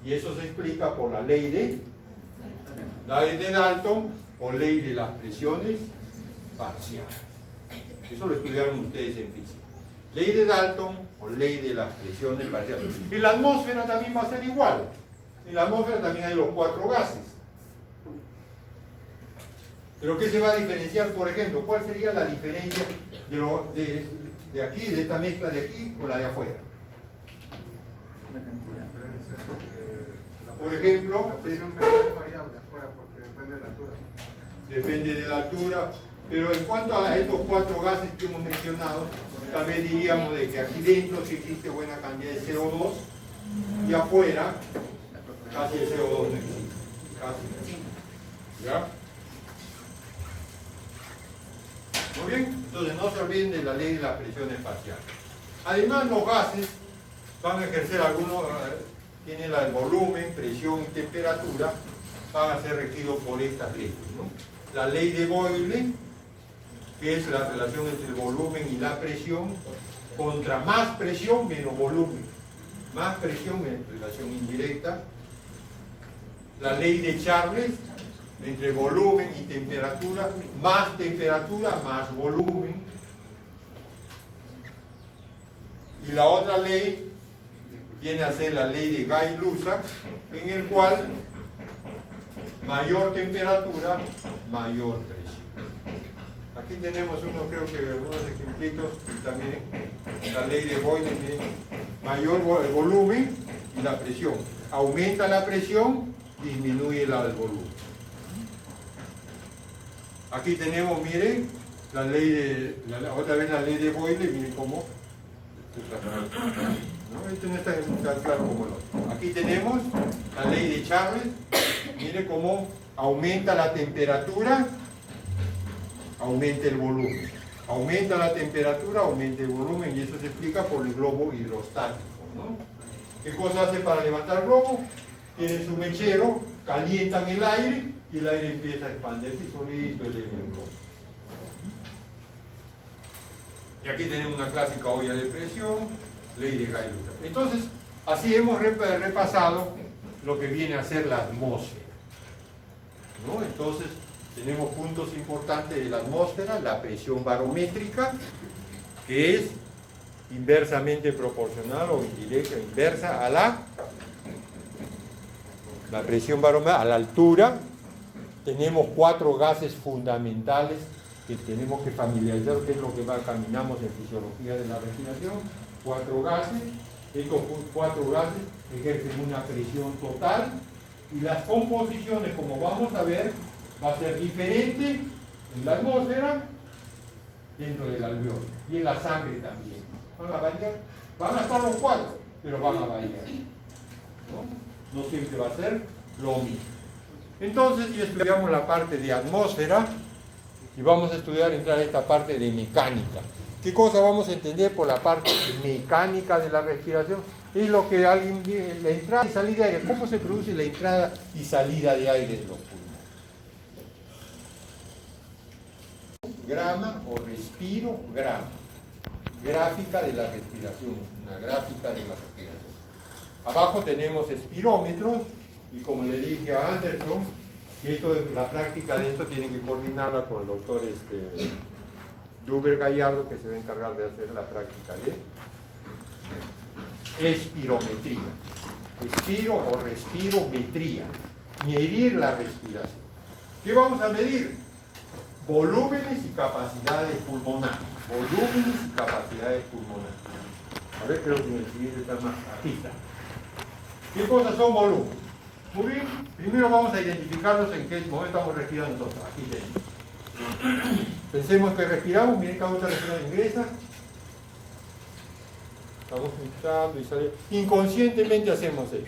Y eso se explica por la ley de Dalton o ley de las presiones parciales. Eso lo estudiaron ustedes en física. Ley de Dalton o ley de las presiones parciales. En la atmósfera también va a ser igual. En la atmósfera también hay los 4 gases. Pero ¿qué se va a diferenciar, por ejemplo? ¿Cuál sería la diferencia de aquí, de esta mezcla de aquí, con la de afuera? Por ejemplo, depende de la altura, pero en cuanto a estos 4 gases que hemos mencionado, tal vez diríamos de que aquí dentro sí existe buena cantidad de CO2 y afuera casi el CO2 no existe. Casi. ¿Ya? Muy bien, entonces no se olviden de la ley de las presiones parciales. Además, los gases van a ejercer algunos, tienen el volumen, presión y temperatura, van a ser regidos por estas leyes, ¿no? La ley de Boyle, que es la relación entre el volumen y la presión, contra más presión menos volumen. Más presión en relación indirecta. La ley de Charles, entre volumen y temperatura, más volumen. Y la otra ley, viene a ser la ley de Gay-Lussac, en el cual mayor temperatura, mayor presión. Aquí tenemos creo que unos ejemplitos, y también la ley de Boyle, mayor el volumen y la presión. Aumenta la presión, disminuye el volumen. Aquí tenemos, miren, la ley de, otra vez la ley de Boyle, miren cómo. ¿No? Esto no está tan claro como el otro. Aquí tenemos la ley de Charles, miren cómo aumenta la temperatura, aumenta el volumen. Aumenta la temperatura, aumenta el volumen, y eso se explica por el globo hidrostático, ¿no? ¿Qué cosa hace para levantar el globo? Tiene su mechero, calientan el aire y el aire empieza a expandirse y solito eleva el globo. Y aquí tenemos una clásica olla de presión, ley de Gay-Lussac. Entonces, así hemos repasado lo que viene a ser la atmósfera, ¿no? Entonces, tenemos puntos importantes de la atmósfera: la presión barométrica, que es inversamente proporcional o indirecta, inversa a la presión barométrica, a la altura. Tenemos 4 gases fundamentales que tenemos que familiarizar, que es lo que caminamos en fisiología de la respiración. 4 gases. Estos 4 gases ejercen una presión total, y las composiciones, como vamos a ver, va a ser diferente en la atmósfera, dentro del alveolo, y en la sangre también. Van a variar, van a estar los 4, pero van a variar. No siempre va a ser lo mismo. Entonces ya estudiamos la parte de atmósfera y vamos a entrar a esta parte de mecánica. ¿Qué cosa vamos a entender por la parte mecánica de la respiración? Es lo que alguien dice, la entrada y salida de aire. ¿Cómo se produce la entrada y salida de aire de los pulmones? Grama o respiro grama. Gráfica de la respiración, una gráfica de la respiración. Abajo tenemos espirómetros, y como le dije a Anderson, la práctica de esto tiene que coordinarla con el doctor Duber Gallardo, que se va a encargar de hacer la práctica de espirometría. Espiro o respirometría, medir la respiración. ¿Qué vamos a medir? Volúmenes y capacidades pulmonares. Volúmenes y capacidades pulmonares. A ver, creo que en el siguiente está más. Aquí está. ¿Qué cosas son volúmenes? Muy bien, primero vamos a identificarlos en qué momento estamos respirando nosotros. Aquí tenemos. Pensemos que respiramos, miren, cada uno está respirando, ingresa. Estamos entrando y saliendo. Inconscientemente hacemos eso.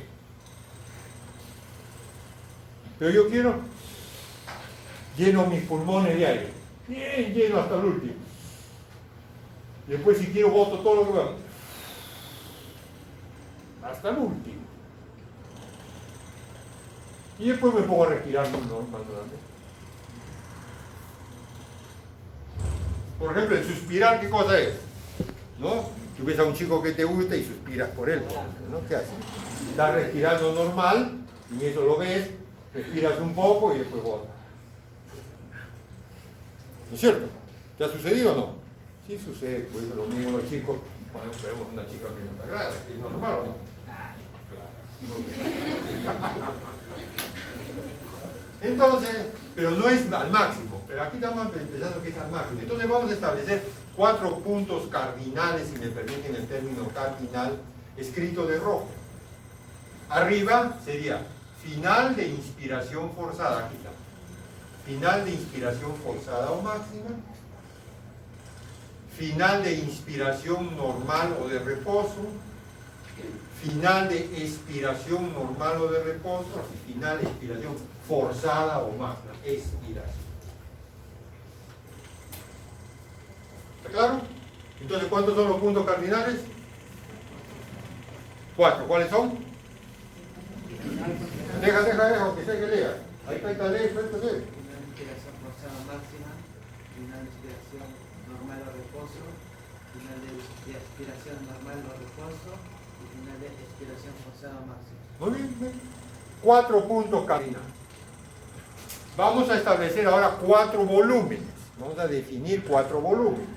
Pero yo quiero, lleno mis pulmones de aire. Bien lleno hasta el último. Después, si quiero, boto todo lo que va. Hasta el último. Y después me pongo a respirar normalmente. Por ejemplo, el suspirar, ¿qué cosa es? ¿No? Tú ves a un chico que te gusta y suspiras por él, por ejemplo, ¿no? ¿Qué haces? Estás respirando normal, y eso lo ves, respiras un poco y después botas. ¿No es cierto? ¿Te ha sucedido o no? Sí sucede, pues lo mismo los chicos, cuando vemos una chica que nos agrada, ¿es normal o no? Claro. Entonces, pero no es al máximo, pero aquí estamos pensando que es al máximo. Entonces vamos a establecer 4 puntos cardinales, si me permiten el término cardinal, escrito de rojo. Arriba sería final de inspiración forzada, aquí está. Final de inspiración forzada o máxima. Final de inspiración normal o de reposo. Final de expiración normal o de reposo. Y final de expiración forzada o máxima. Expiración. ¿Está claro? Entonces, ¿cuántos son los puntos cardinales? 4. ¿Cuáles son? Deja, que sea que lea. Ahí está, lee. Final de expiración forzada máxima, final de expiración normal o reposo, final de expiración normal o reposo y final de expiración forzada máxima. Muy bien. 4 puntos cardinales. Vamos a establecer ahora 4 volúmenes. Vamos a definir 4 volúmenes.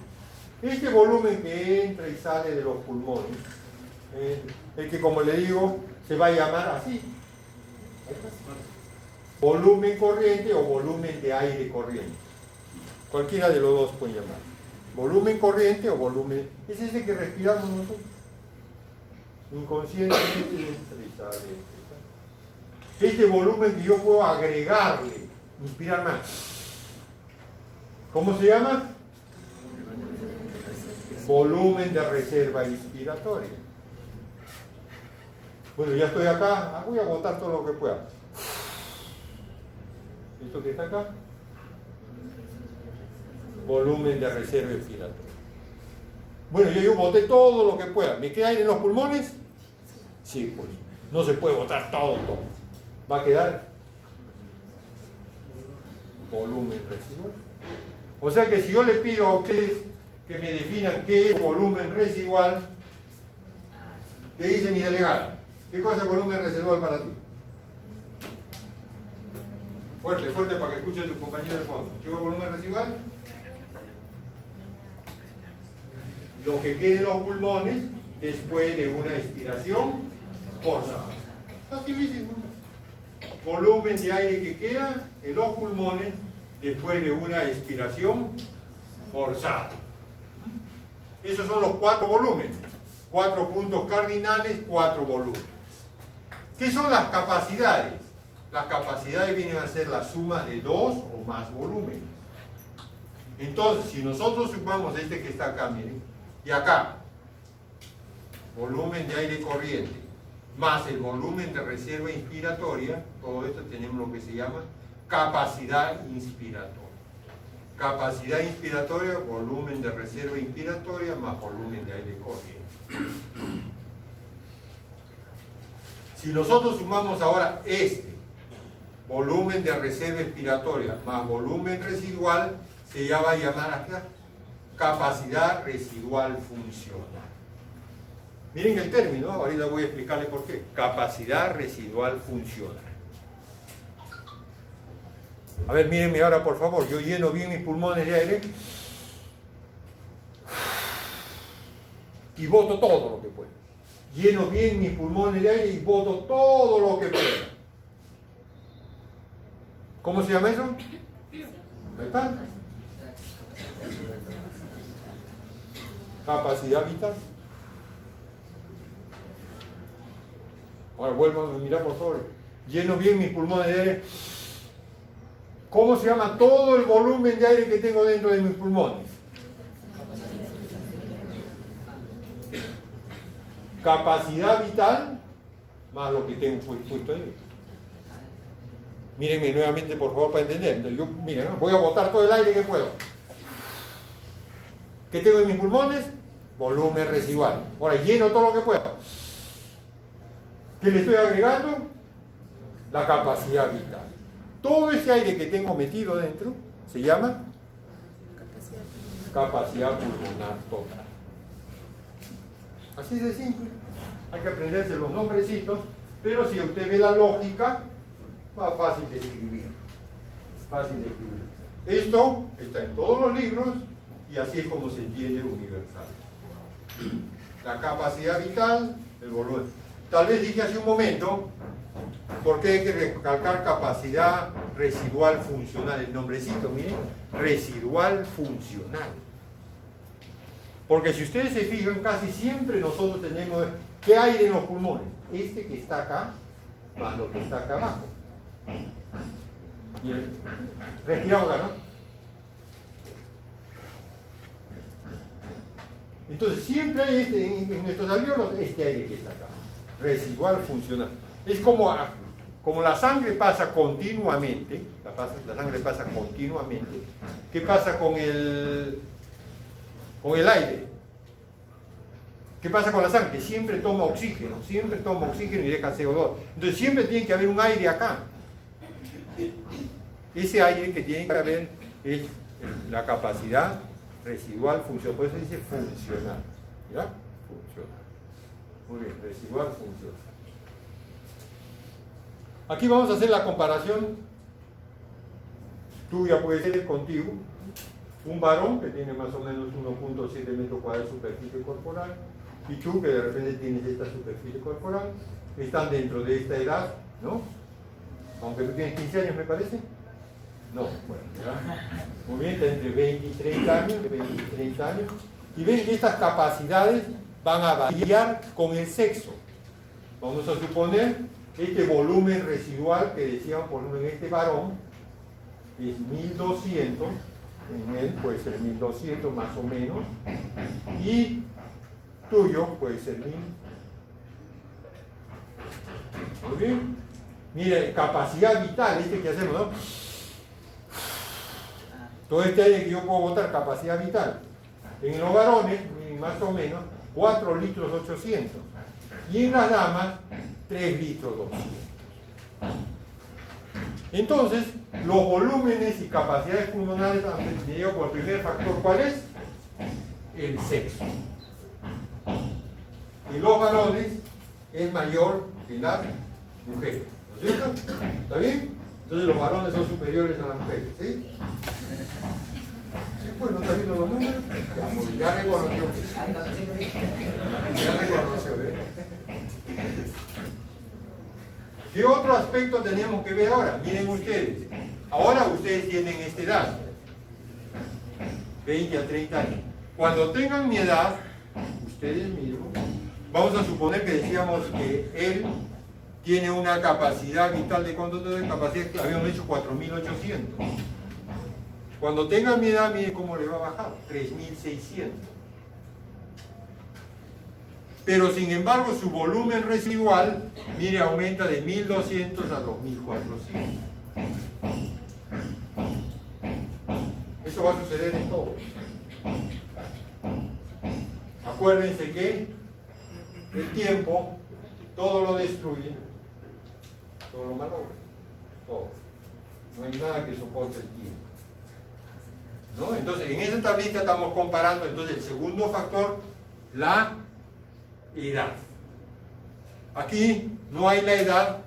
Este volumen que entra y sale de los pulmones el que, como le digo, se va a llamar así. Volumen corriente o volumen de aire corriente. Cualquiera de los dos puede llamar. Volumen corriente o volumen... Es ese que respiramos nosotros. Inconscientemente entra y sale. Este volumen que yo puedo agregarle, inspirar más. ¿Cómo se llama? Volumen de reserva inspiratoria. Bueno, ya estoy acá, voy a botar todo lo que pueda. ¿Esto que está acá? Volumen de reserva inspiratoria. Bueno, yo boté todo lo que pueda. ¿Me queda aire en los pulmones? Sí, pues. No se puede botar todo. Va a quedar volumen residual. O sea que si yo le pido a ustedes que me definan qué es volumen residual, ¿qué dice mi delegada? ¿Qué cosa es volumen residual para ti? Fuerte, fuerte para que escuche tu compañero de fondo. ¿Qué es volumen residual? Lo que quede en los pulmones después de una expiración forzada. Así mismo. Volumen de aire que queda en los pulmones después de una expiración forzada. Esos son los 4 volúmenes. 4 puntos cardinales, 4 volúmenes. ¿Qué son las capacidades? Las capacidades vienen a ser la suma de 2 o más volúmenes. Entonces, si nosotros sumamos este que está acá, miren, y acá, volumen de aire corriente, más el volumen de reserva inspiratoria, todo esto tenemos lo que se llama capacidad inspiratoria. Capacidad inspiratoria, volumen de reserva inspiratoria, más volumen de aire corriente. Si nosotros sumamos ahora este, volumen de reserva inspiratoria, más volumen residual, se ya va a llamar acá capacidad residual funcional. Miren el término, ahorita voy a explicarle por qué. Capacidad residual funcional. A ver, mírenme ahora por favor, yo lleno bien mis pulmones de aire y boto todo lo que puedo. Lleno bien mis pulmones de aire y boto todo lo que puedo. ¿Cómo se llama eso? Ahí está. Capacidad vital. Ahora vuelvo a mirar por favor. Lleno bien mis pulmones de aire. ¿Cómo se llama todo el volumen de aire que tengo dentro de mis pulmones? Capacidad vital más lo que tengo puesto ahí. Mírenme nuevamente por favor para entender. Yo, miren, voy a botar todo el aire que puedo. ¿Qué tengo en mis pulmones? Volumen residual. Ahora lleno todo lo que puedo. ¿Qué le estoy agregando? La capacidad vital. Todo ese aire que tengo metido dentro se llama capacidad pulmonar total. Así de simple. Hay que aprenderse los nombrecitos, pero si usted ve la lógica, va fácil de escribir. Fácil de escribir. Esto está en todos los libros y así es como se entiende universal. La capacidad vital, el volumen. Tal vez dije hace un momento, porque hay que recalcar capacidad residual funcional, el nombrecito, miren, residual funcional. Porque si ustedes se fijan, casi siempre nosotros tenemos, ¿qué aire en los pulmones? Este que está acá, más lo que está acá abajo. Bien, respiramos acá, ¿no? Entonces siempre hay en nuestros alvéolos este aire que está acá, residual funcional. Es como la sangre pasa continuamente, la sangre pasa continuamente. ¿Qué pasa con el aire? ¿Qué pasa con la sangre? Siempre toma oxígeno y deja CO2. Entonces siempre tiene que haber un aire acá. Ese aire que tiene que haber es la capacidad residual funcional. Por eso dice funcional. ¿Ya? Funcional. Muy bien, residual funcional. Aquí vamos a hacer la comparación. Tú ya puedes ser contigo. Un varón que tiene más o menos 1.7 metros cuadrados de superficie corporal, y tú que de repente tienes esta superficie corporal, están dentro de esta edad, ¿no? Aunque tú tienes 15 años, me parece. No, bueno, ya. Muy bien, está entre 20 y 30 años, de 20 y 30 años. Y ven que estas capacidades van a variar con el sexo. Vamos a suponer este volumen residual que decíamos, por ejemplo, en este varón, es 1200, en él puede ser 1200 más o menos, y tuyo puede ser 1000. Muy bien. Mire, capacidad vital, que hacemos, ¿no? Todo este aire que yo puedo botar, capacidad vital. En los varones, más o menos, 4 litros 800. Y en las damas, 3 litros 200. Entonces, los volúmenes y capacidades pulmonares me llevo por el primer factor, ¿cuál es? El sexo. Y los varones es mayor que las mujeres. ¿No es cierto? ¿Está bien? Entonces los varones son superiores a las mujeres, ¿sí? Pues no está viendo los números. Ya reconoció. Ya reconoció, ¿eh? ¿Qué otro aspecto tenemos que ver ahora? Miren ustedes. Ahora ustedes tienen esta edad. 20 a 30 años. Cuando tengan mi edad, ustedes mismos, vamos a suponer que decíamos que él tiene una capacidad vital de cuánto de capacidad, que habíamos dicho 4800. Cuando tenga mi edad, miren cómo le va a bajar, 3600. Pero sin embargo, su volumen residual, mire, aumenta de 1200 a 2400. Eso va a suceder en todo. Acuérdense que el tiempo todo lo destruye, todo lo malogra, todo. No hay nada que soporte el tiempo, ¿no? Entonces, en esa tablita estamos comparando entonces el segundo factor, la edad. Aquí no hay la edad,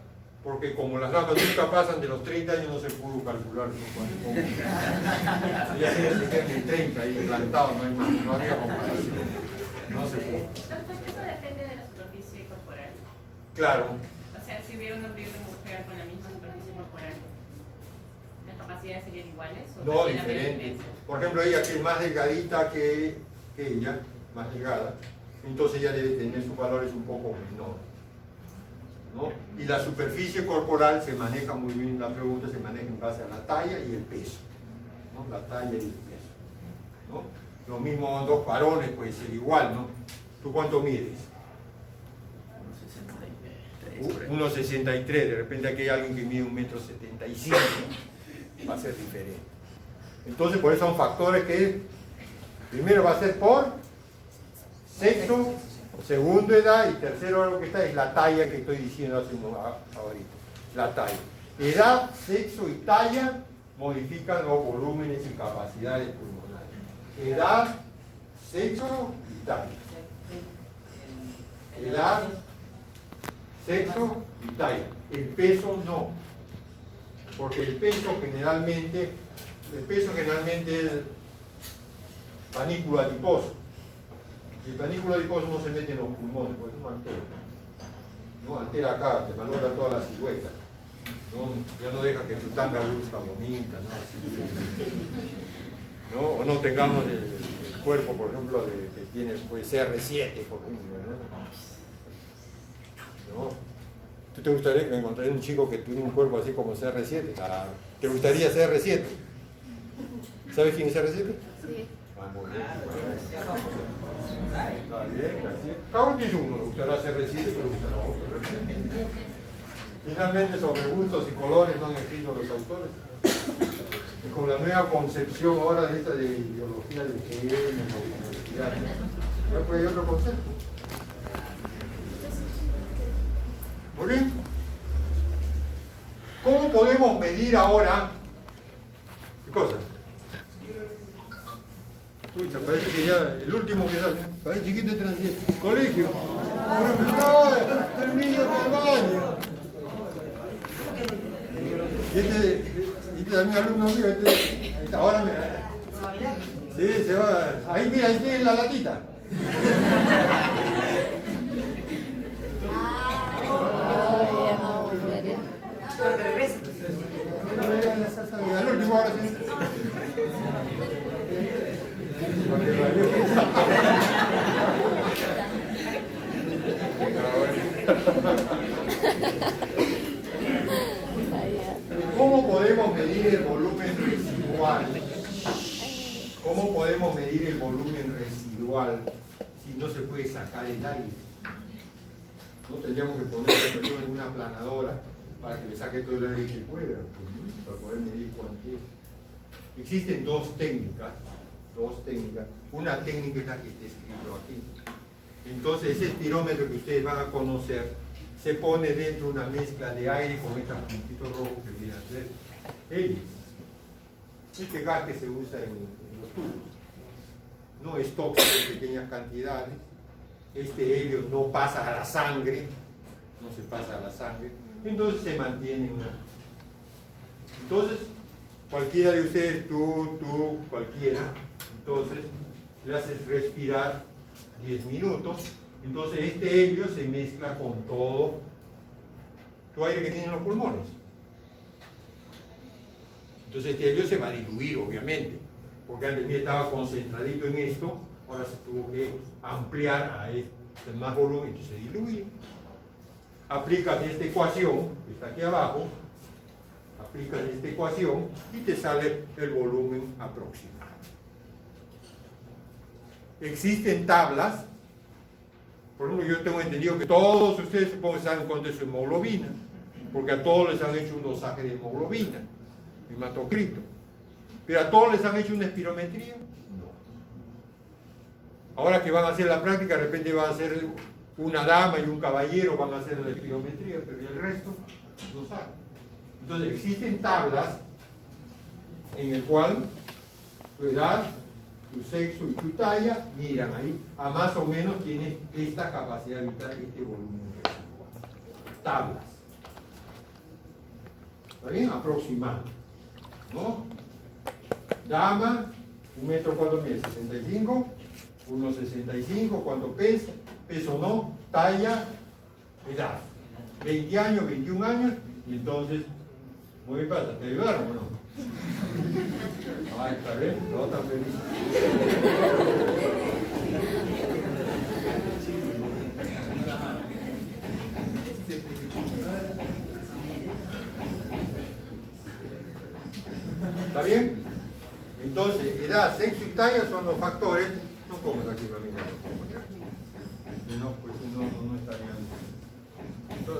porque como las damas nunca pasan de los 30 años, no se pudo calcular, ¿no? Ya se quedan en 30 ahí plantados, no hay más, no había comparación. No se pudo. Eso depende de la superficie corporal. Claro. O sea, si hubiera un hombre y una mujer con la misma superficie corporal, ¿las capacidades serían iguales? ¿O No, también habría diferente. diferencia? Por ejemplo, ella que es más delgadita que ella, más delgada, entonces ella debe tener sus valores un poco menores, ¿no? Y la superficie corporal se maneja muy bien, la pregunta se maneja en base a la talla y el peso, ¿no? La talla y el peso, ¿no? Lo mismo dos varones puede ser igual, ¿no? ¿Tú cuánto mides? 1,63, de repente aquí hay alguien que mide 1,75 m, va a ser diferente. Entonces, por eso son factores que primero va a ser por sexo, segundo edad y tercero lo que está es la talla que estoy diciendo hace ahorita. La talla. Edad, sexo y talla modifican los volúmenes y capacidades pulmonares. Edad, sexo y talla. Edad, sexo y talla. El peso no. Porque el peso generalmente es panículo adiposo. Y el panículo adiposo no se mete en los pulmones, porque es un altera. ¿No? Altera acá, te malogra toda la silueta. ¿No? Ya no deja que tu tanga luzca bonita, ¿no? ¿No? O no tengamos el cuerpo, por ejemplo, que tiene pues, CR7, por ejemplo, ¿no? ¿Tú te gustaría que encontrara un chico que tuviera un cuerpo así como CR7? ¿Te gustaría CR7? ¿Sabes quién es CR7? Sí. Ah, muy bien. Está bien, gracias. Cada uno tiene uno, le gustará CR7, pero le gustará otro. Finalmente, sobre gustos y colores no han escrito los autores. Y con la nueva concepción ahora de esta de ideología de género, ya puede haber otro concepto. Muy bien. ¿Cómo podemos medir ahora? ¿Qué cosa? Uy, se parece que ya el último que sale. Parece chiquito de transición. Colegio. No, termino del baño. Este también alumno mío, ahora me... Sí, se va. Ahí mira, ahí tiene la latita. ¿Cómo podemos medir el volumen residual? ¿Cómo podemos medir el volumen residual si no se puede sacar el aire? No tendríamos que poner en una aplanadora para que le saque todo el aire que pueda, para poder medir cuánto es. Existen dos técnicas. Una técnica es la que está escrito aquí. Entonces ese espirómetro que ustedes van a conocer se pone dentro de una mezcla de aire con estos puntitos rojos que vienen a ser helios. Este gas que se usa en los tubos. No es tóxico en pequeñas cantidades. Este helio no pasa a la sangre. No se pasa a la sangre. Entonces se mantiene una. Entonces, cualquiera de ustedes, tú, cualquiera, entonces le haces respirar 10 minutos. Entonces este helio se mezcla con todo tu aire que tienen los pulmones. Entonces este helio se va a diluir, obviamente, porque antes estaba concentradito en esto, ahora se tuvo que ampliar a este más volumen y se diluye. Aplicas esta ecuación, que está aquí abajo, aplicas esta ecuación y te sale el volumen aproximado. Existen tablas. Por ejemplo, yo tengo entendido que todos ustedes supongo que saben cuánto es hemoglobina, porque a todos les han hecho un dosaje de hemoglobina, hematocrito. Pero a todos les han hecho una espirometría, no. Ahora que van a hacer la práctica, de repente va a ser una dama y un caballero, van a hacer la espirometría, pero el resto no saben. Entonces existen tablas en el cual tu edad, tu sexo y tu talla, miran ahí, a más o menos tienes esta capacidad vital, este volumen residual. Tablas. ¿Está bien? Aproximado. ¿No? Dama, 1 metro, ¿cuánto mide? 65, 1,65, ¿cuánto pesa? Peso no, talla, edad. 20 años, 21 años, y entonces, muy bien, pasa, ¿te ayudaron o no? Ay, está bien, no tan feliz. ¿Está bien? Entonces, edad, sexo y talla son los factores. No comes aquí, mamita. No, pues no estarían.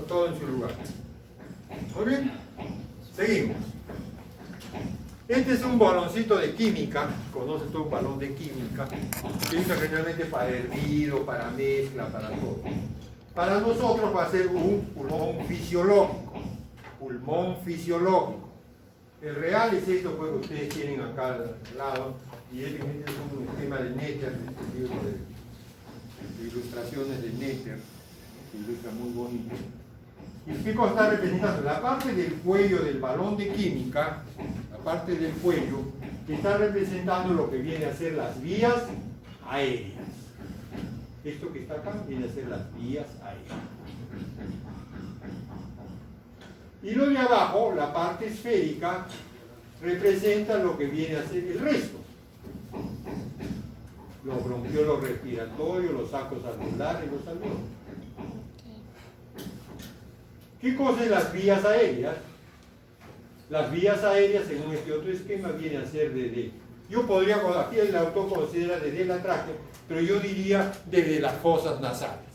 Todo en su lugar. Muy bien. Seguimos. Este es un baloncito de química, conoce todo un balón de química, que usa generalmente para hervido, para mezcla, para todo. Para nosotros va a ser un pulmón fisiológico. Pulmón fisiológico. El real es esto pues, que ustedes tienen acá al lado, y este es un esquema de Netter, este libro de ilustraciones de Netter, que ilustra muy bonito. ¿Y qué cosa está representando? La parte del cuello del balón de química, la parte del cuello, que está representando lo que viene a ser las vías aéreas. Esto que está acá viene a ser las vías aéreas. Y lo de abajo, la parte esférica, representa lo que viene a ser el resto. Los bronquiolos respiratorios, los sacos alveolares, los alveolos. ¿Qué cosa es las vías aéreas? Las vías aéreas, según este otro esquema, vienen a ser desde, yo podría, aquí el autor considera desde la tráquea, pero yo diría desde las fosas nasales.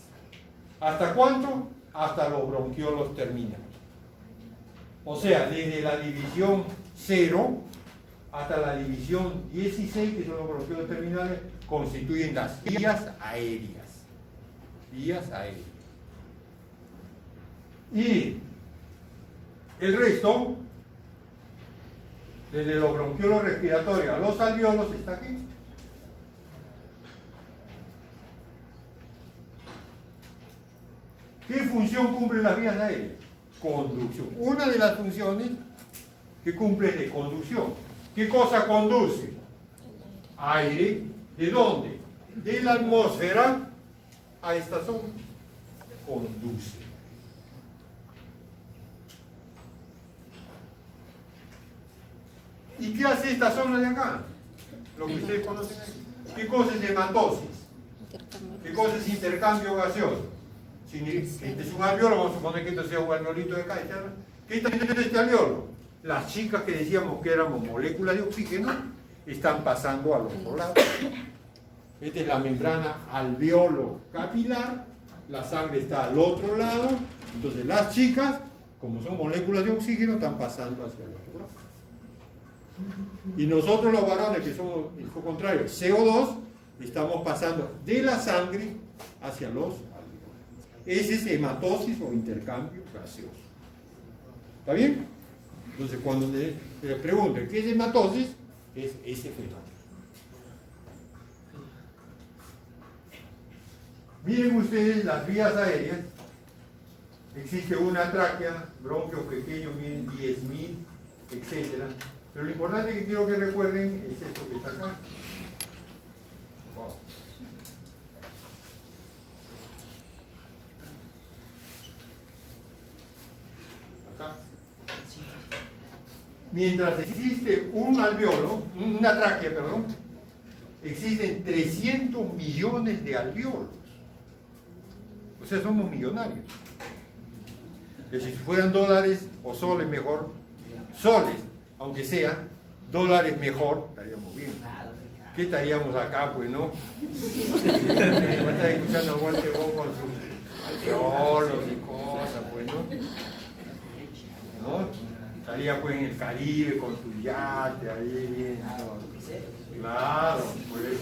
¿Hasta cuánto? Hasta los bronquiolos terminales. O sea, desde la división 0 hasta la división 16, que son los bronquiolos terminales, constituyen las vías aéreas. Vías aéreas. Y el resto, desde los bronquiolos respiratorios a los alveolos, está aquí. ¿Qué función cumplen las vías aéreas? Conducción. Una de las funciones que cumple es de conducción. ¿Qué cosa conduce? Aire. ¿De dónde? De la atmósfera a esta zona. Conduce. ¿Y qué hace esta zona de acá? Lo que ustedes conocen aquí. ¿Qué cosa es hematosis? ¿Qué cosa es intercambio gaseoso? Este es un alveolo, vamos a suponer que esto sea un alveolito de acá. ¿Qué está haciendo este alveolo? Las chicas que decíamos que éramos moléculas de oxígeno están pasando al otro lado. Esta es la membrana alveolo capilar, la sangre está al otro lado, entonces las chicas, como son moléculas de oxígeno, están pasando hacia el otro lado. Y nosotros los varones, que somos el contrario, CO2, estamos pasando de la sangre hacia los alveolos. Ese es hematosis o intercambio gaseoso. ¿Está bien? Entonces, cuando le pregunten qué es hematosis, es ese fenómeno. Miren ustedes las vías aéreas. Existe una tráquea, bronquios pequeños, miren 10.000, etc. Pero lo importante que quiero que recuerden es esto que está acá. Wow. Acá. Mientras existe un alveolo, una tráquea, perdón, existen 300 millones de alveolos. O sea, somos millonarios. Que si fueran dólares o soles mejor, soles, aunque sean dólares mejor, estaríamos bien. ¿Qué estaríamos acá, pues, no? Va a estar escuchando a Walter Bon con sus alveolos y cosas, pues, ¿no? ¿No? Estaría pues en el Caribe con su yate ahí bien. Claro, pues.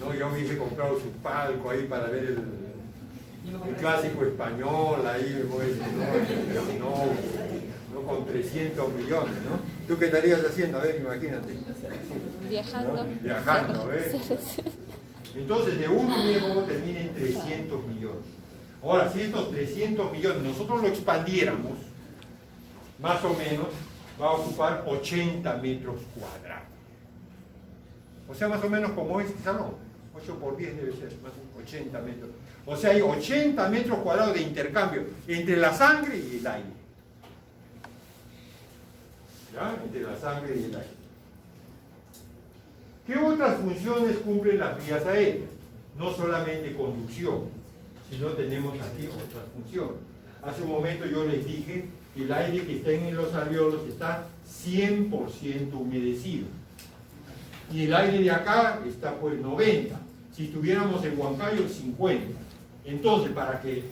No, yo me hubiese comprado su palco ahí para ver el clásico español ahí, pues, no con 300 millones, ¿no? ¿Tú qué estarías haciendo? A ver, imagínate. Viajando. ¿No? Viajando, ¿ves? Entonces, de uno, mire cómo termina en 300 millones. Ahora, si estos 300 millones nosotros lo expandiéramos, más o menos, va a ocupar 80 metros cuadrados. O sea, más o menos como este salón. 8 por 10 debe ser, más o menos 80 metros. O sea, hay 80 metros cuadrados de intercambio entre la sangre y el aire. ¿Ya? Entre la sangre y el aire. ¿Qué otras funciones cumplen las vías aéreas? No solamente conducción, sino tenemos aquí otras funciones. Hace un momento yo les dije que el aire que está en los alveolos está 100% humedecido. Y el aire de acá está pues 90. Si estuviéramos en Huancayo, 50. Entonces, para que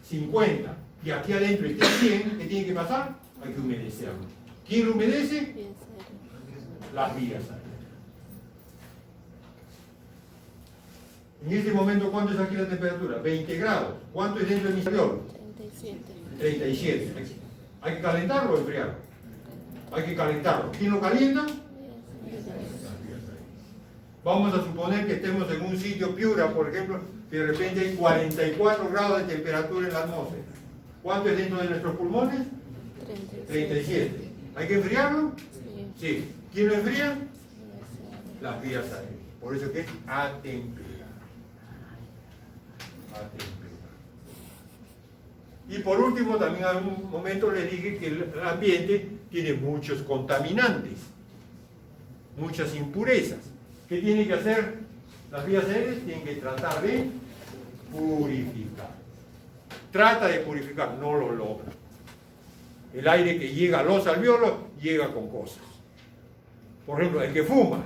50 y aquí adentro esté bien, ¿qué tiene que pasar? Hay que humedecerlo. ¿Quién lo humedece? Las vías aéreas. En este momento, ¿cuánto es aquí la temperatura? 20 grados. ¿Cuánto es dentro de mis alveolos? 37. ¿Hay que calentarlo o enfriarlo? Hay que calentarlo. ¿Quién lo calienta? Vamos a suponer que estemos en un sitio Piura, por ejemplo, que de repente hay 44 grados de temperatura en la atmósfera. ¿Cuánto es dentro de nuestros pulmones? 37. ¿Hay que enfriarlo? Sí. ¿Quién lo enfría? Las vías aéreas. Por eso que es a temperatura. Y por último, también en un momento les dije que el ambiente tiene muchos contaminantes, muchas impurezas. ¿Qué tienen que hacer las vías aéreas? Tienen que tratar de purificar. Trata de purificar, no lo logra. El aire que llega a los alveolos llega con cosas. Por ejemplo, el que fuma,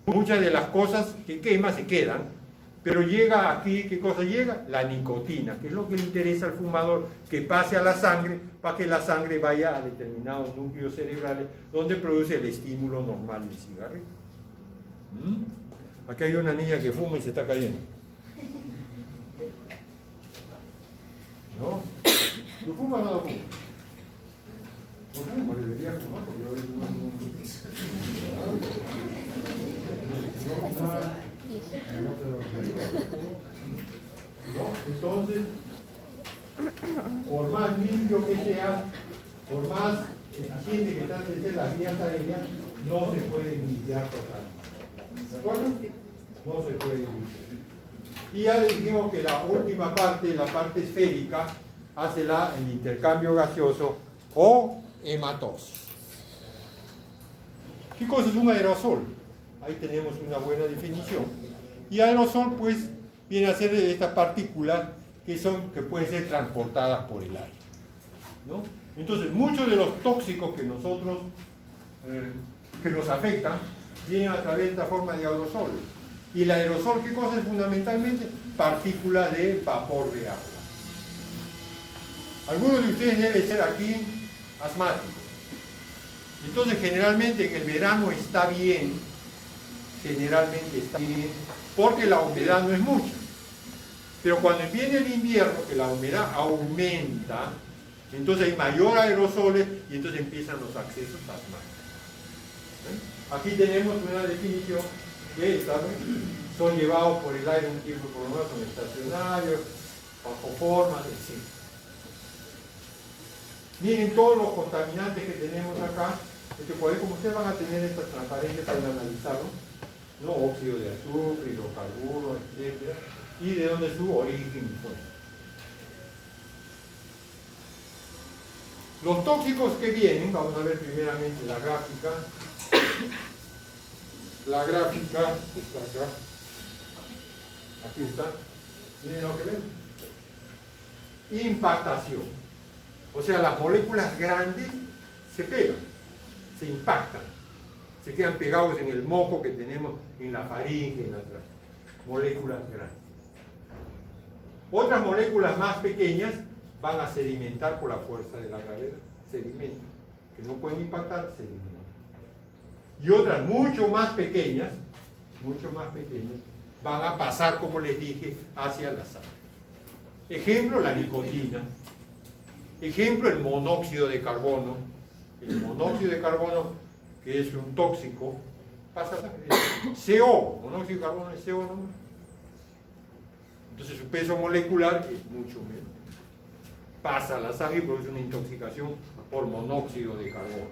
muchas de las cosas que quema se quedan, pero llega aquí, ¿qué cosa llega? La nicotina, que es lo que le interesa al fumador, que pase a la sangre, para que la sangre vaya a determinados núcleos cerebrales, donde produce el estímulo normal del cigarrillo. Aquí hay una niña que fuma y se está cayendo. ¿No? ¿Tú fumas o no fumas? No fumo, debería fumar porque yo ¿no? Entonces, por más limpio que sea, por más eficiente que traten de ser las vías aéreas, no se puede limpiar totalmente. ¿De acuerdo? No se puede limpiar. Y ya dijimos que la última parte, la parte esférica, hace el intercambio gaseoso o hematosis. ¿Qué cosa es un aerosol? Ahí tenemos una buena definición. Y aerosol, pues, viene a ser estas partículas que pueden ser transportadas por el aire, ¿no? Entonces, muchos de los tóxicos que nosotros, que nos afectan, vienen a través de esta forma de aerosoles. Y el aerosol, ¿qué cosa es fundamentalmente? Partículas de vapor de agua. Algunos de ustedes deben ser aquí asmáticos. Entonces, generalmente en el verano está bien, porque la humedad no es mucha. Pero cuando viene el invierno, que la humedad aumenta, entonces hay mayor aerosoles y entonces empiezan los accesos asmáticos. Aquí tenemos una definición de estas, son llevados por el aire un tiempo prolongado, son estacionarios, bajo formas, etc. Miren todos los contaminantes que tenemos acá, como ustedes van a tener estas transparencias para analizarlo, ¿no? Óxido de azufre, hidrocarburos, etc. Y de dónde es su origen y fuente. Los tóxicos que vienen, vamos a ver primeramente la gráfica. La gráfica está acá. Aquí está. Miren lo que ven. Impactación. O sea, las moléculas grandes se pegan, se impactan, se quedan pegados en el moco que tenemos en la faringe, en las moléculas grandes. Otras moléculas más pequeñas van a sedimentar por la fuerza de la gravedad, sedimentan, que no pueden impactar, sedimentan. Y otras mucho más pequeñas, van a pasar, como les dije, hacia la sangre. Ejemplo, la nicotina. Ejemplo, el monóxido de carbono. El monóxido de carbono, que es un tóxico, pasa a sangre. CO, monóxido de carbono es CO, ¿no? Entonces su peso molecular es mucho menos. Pasa a la sangre y produce una intoxicación por monóxido de carbono.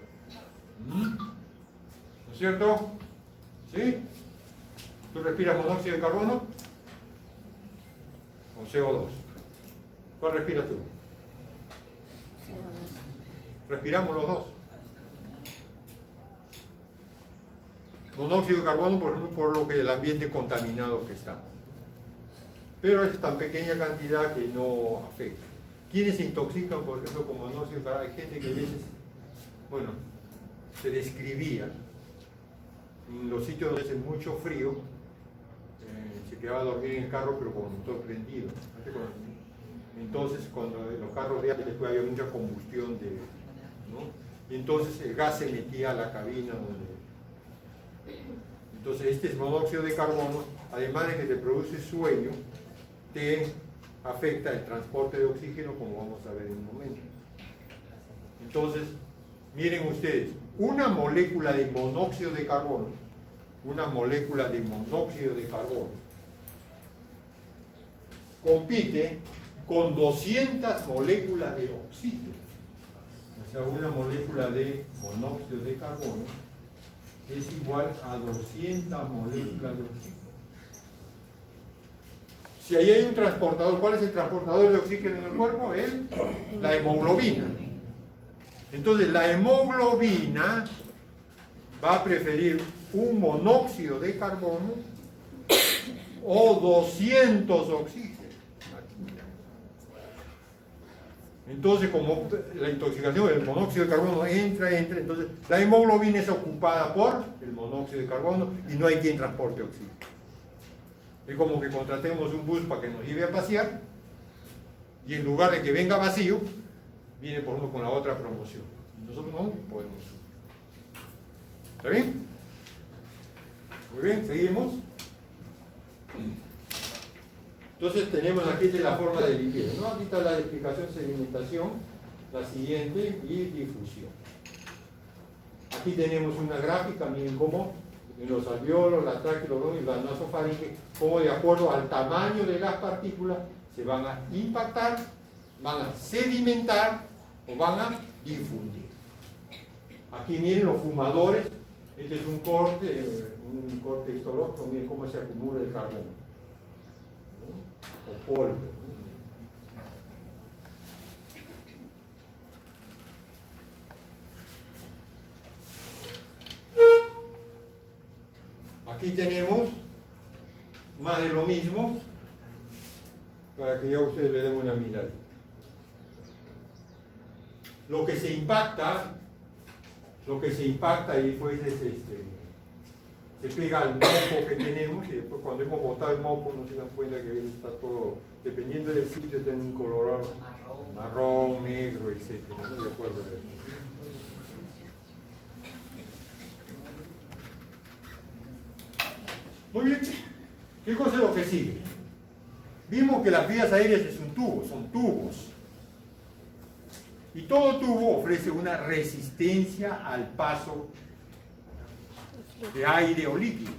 ¿No es cierto? ¿Sí? ¿Tú respiras monóxido de carbono? ¿O CO2? ¿Cuál respiras tú? Respiramos los dos. Monóxido de carbono por lo que el ambiente contaminado que está. Pero es tan pequeña cantidad que no afecta. ¿Quiénes se intoxican, por ejemplo, con monóxido de carbono? Hay gente que a veces, bueno, se describía en los sitios donde hace mucho frío, se quedaba a dormir en el carro pero con el motor prendido. Entonces, cuando en los carros de antes después había mucha combustión, ¿no? Y entonces el gas se metía a la cabina Entonces este es monóxido de carbono, además de que te produce sueño, te afecta el transporte de oxígeno, como vamos a ver en un momento. Entonces, miren ustedes, una molécula de monóxido de carbono, compite con 200 moléculas de oxígeno. O sea, una molécula de monóxido de carbono es igual a 200 moléculas de oxígeno. Si ahí hay un transportador, ¿cuál es el transportador de oxígeno en el cuerpo? La hemoglobina. Entonces, la hemoglobina va a preferir un monóxido de carbono o 200 oxígenos. Entonces, como la intoxicación del monóxido de carbono entra, entonces la hemoglobina es ocupada por el monóxido de carbono y no hay quien transporte oxígeno. Es como que contratemos un bus para que nos lleve a pasear y en lugar de que venga vacío, viene por uno con la otra promoción. Nosotros no podemos subir. ¿Está bien? Muy bien, seguimos. Entonces tenemos aquí la forma de limpieza, ¿no? Aquí está la explicación de sedimentación, la siguiente, y difusión. Aquí tenemos una gráfica, miren cómo en los alveolos, la tráquea, los bronquios y la nasofaringe, como de acuerdo al tamaño de las partículas se van a impactar, van a sedimentar o van a difundir. Aquí miren los fumadores, este es un corte histológico, miren cómo se acumula el carbono, ¿no? O polvo. Aquí tenemos más de lo mismo, para que ya ustedes le den una mirada. Lo que se impacta y pues se pega al moco que tenemos, y después cuando hemos botado el moco nos se dan cuenta que ahí está todo, dependiendo del sitio, tiene un color marrón, negro, etc. ¿No? De acuerdo a eso. Muy bien, ¿qué cosa es lo que sigue? Vimos que las vías aéreas es un tubo, son tubos. Y todo tubo ofrece una resistencia al paso de aire o líquido.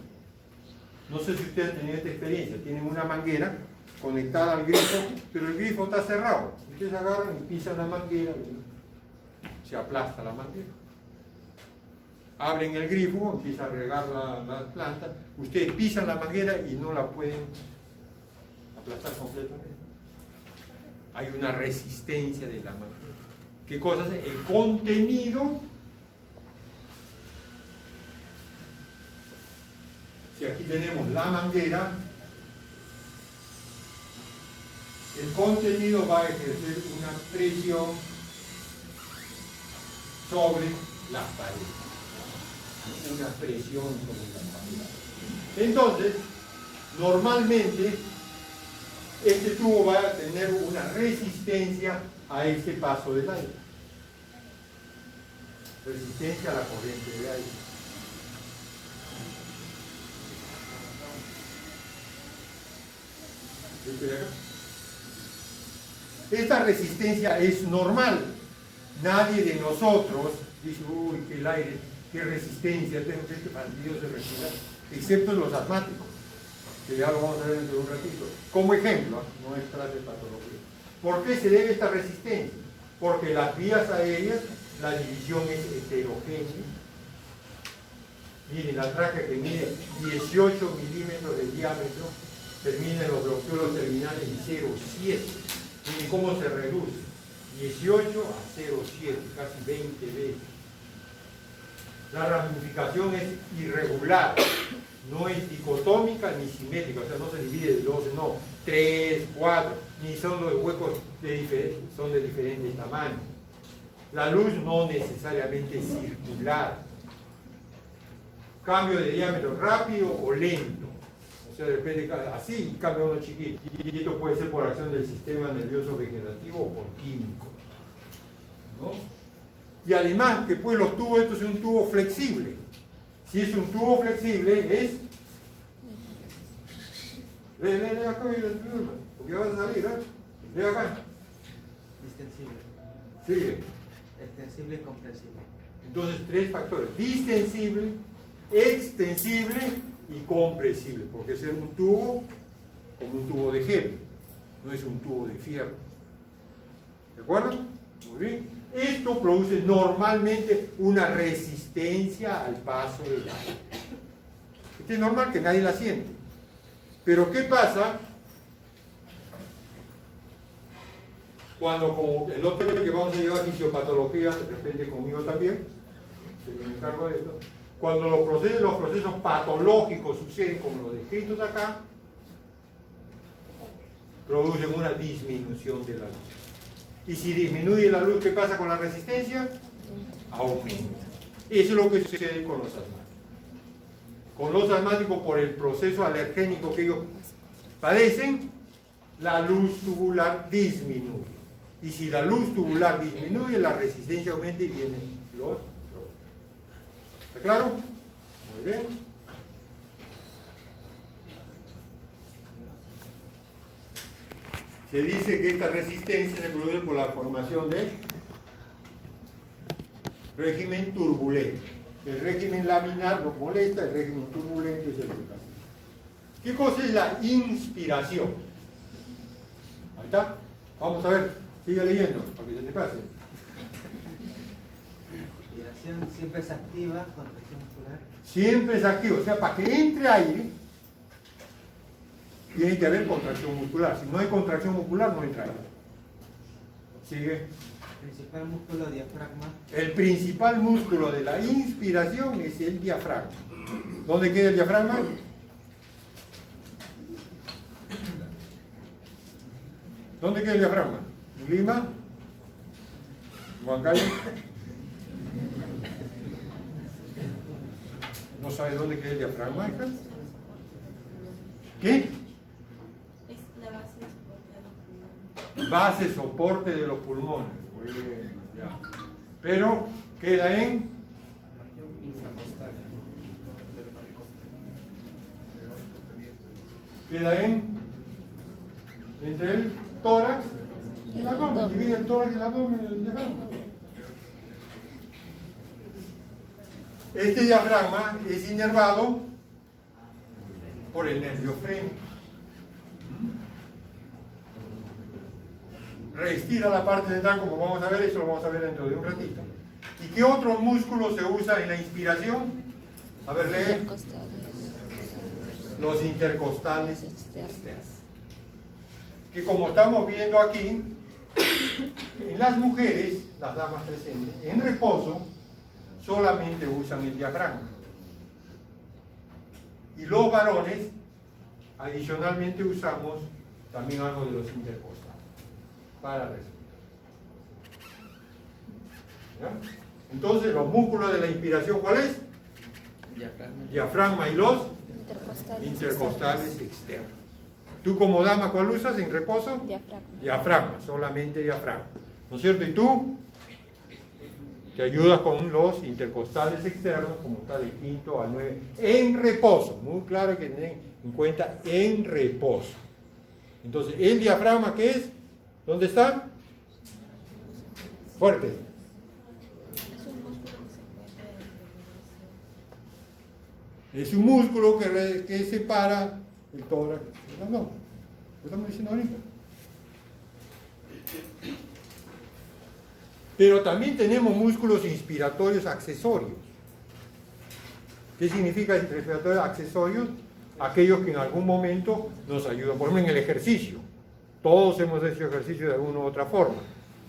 No sé si ustedes han tenido esta experiencia. Tienen una manguera conectada al grifo, pero el grifo está cerrado. Ustedes agarran y pisan la manguera, se aplasta la manguera. Abren el grifo, empieza a regar la planta. Ustedes pisan la manguera y no la pueden aplastar completamente. Hay una resistencia de la manguera. ¿Qué cosa es? El contenido. Si aquí tenemos la manguera, el contenido va a ejercer una presión sobre las paredes. Una presión sobre las paredes. Entonces, normalmente, este tubo va a tener una resistencia a ese paso del aire. Resistencia a la corriente de aire. Esta resistencia es normal. Nadie de nosotros dice, uy, que el aire, qué resistencia tengo, que fastidioso respirar, excepto los asmáticos, que ya lo vamos a ver dentro de un ratito. Como ejemplo, no es clase de patología. ¿Por qué se debe esta resistencia? Porque las vías aéreas, la división es heterogénea. Miren, la tráquea que mide 18 milímetros de diámetro termina en los bronquiolos terminales en 0,7. Miren cómo se reduce. 18 a 0,7, casi 20 veces. La ramificación es irregular. No es dicotómica ni simétrica, o sea, no se divide de 12, no, 3, 4, ni son los huecos son de diferentes tamaños. La luz no necesariamente es circular. Cambio de diámetro rápido o lento. O sea, depende, así cambia uno chiquito. Y esto puede ser por acción del sistema nervioso vegetativo o por químico. ¿No? Y además que pues los tubos, esto es un tubo flexible. Si es un tubo flexible, es... Lee acá, porque vas a salir, ¿eh? Lee acá. Distensible. Sigue. Extensible y comprensible. Entonces, tres factores. Distensible, extensible y compresible. Porque es un tubo como un tubo de gel. No es un tubo de fierro. ¿De acuerdo? Muy bien. Esto produce normalmente una resistencia al paso del aire. Esto es normal que nadie la siente. Pero ¿qué pasa cuando, como el otro que vamos a llevar fisiopatología, de repente conmigo también, que me encargo de esto, cuando los procesos patológicos suceden como los descritos acá, producen una disminución de la luz. Y si disminuye la luz, ¿qué pasa con la resistencia? Aumenta. Eso es lo que sucede con los asmáticos. Con los asmáticos, por el proceso alergénico que ellos padecen, la luz tubular disminuye. Y si la luz tubular disminuye, la resistencia aumenta y vienen los problemas. ¿Está claro? Muy bien. Se dice que esta resistencia se produce por la formación de régimen turbulento. El régimen laminar nos molesta, el régimen turbulento es el que pasa. ¿Qué cosa es la inspiración? Ahí está. Vamos a ver, sigue leyendo, para que se te pase. La inspiración siempre es activa, contracción muscular. Siempre es activo, o sea, para que entre aire, tiene que haber contracción muscular. Si no hay contracción muscular, no entra aire. Sigue. Principal músculo diafragma. El principal músculo de la inspiración es el diafragma. ¿Dónde queda el diafragma? ¿Dónde queda el diafragma? ¿Lima? ¿Huancayo? ¿No sabe dónde queda el diafragma, hija? ¿Qué? Es la base de soporte de los pulmones. Base soporte de los pulmones. Bueno, ya. Pero queda en entre el tórax y el abdomen. Divide el tórax y el abdomen en el diafragma. Este diafragma es inervado por el nervio frénico. Reestira la parte central, como vamos a ver, eso lo vamos a ver dentro de un ratito. ¿Y qué otro músculo se usa en la inspiración? A ver, lee. Los intercostales externos. Que como estamos viendo aquí, en las mujeres, las damas presentes, en reposo, solamente usan el diafragma. Y los varones, adicionalmente usamos también algo de los intercostales para respirar. ¿Ya? Entonces, los músculos de la inspiración, ¿cuál es? Diafragma y los intercostales externos. ¿Tú como dama cuál usas en reposo? Diafragma, solamente diafragma. ¿No es cierto? ¿Y tú? Te ayudas con los intercostales externos, como está del 5 al 9, en reposo. Muy claro que tener en cuenta en reposo. Entonces, ¿el diafragma qué es? ¿Dónde está? Fuerte. Es un músculo que separa el tórax del abdomen. Lo estamos diciendo ahorita. Pero también tenemos músculos inspiratorios accesorios. ¿Qué significa inspiratorios accesorios? Aquellos que en algún momento nos ayudan. Por ejemplo, en el ejercicio. Todos hemos hecho ejercicio de alguna u otra forma.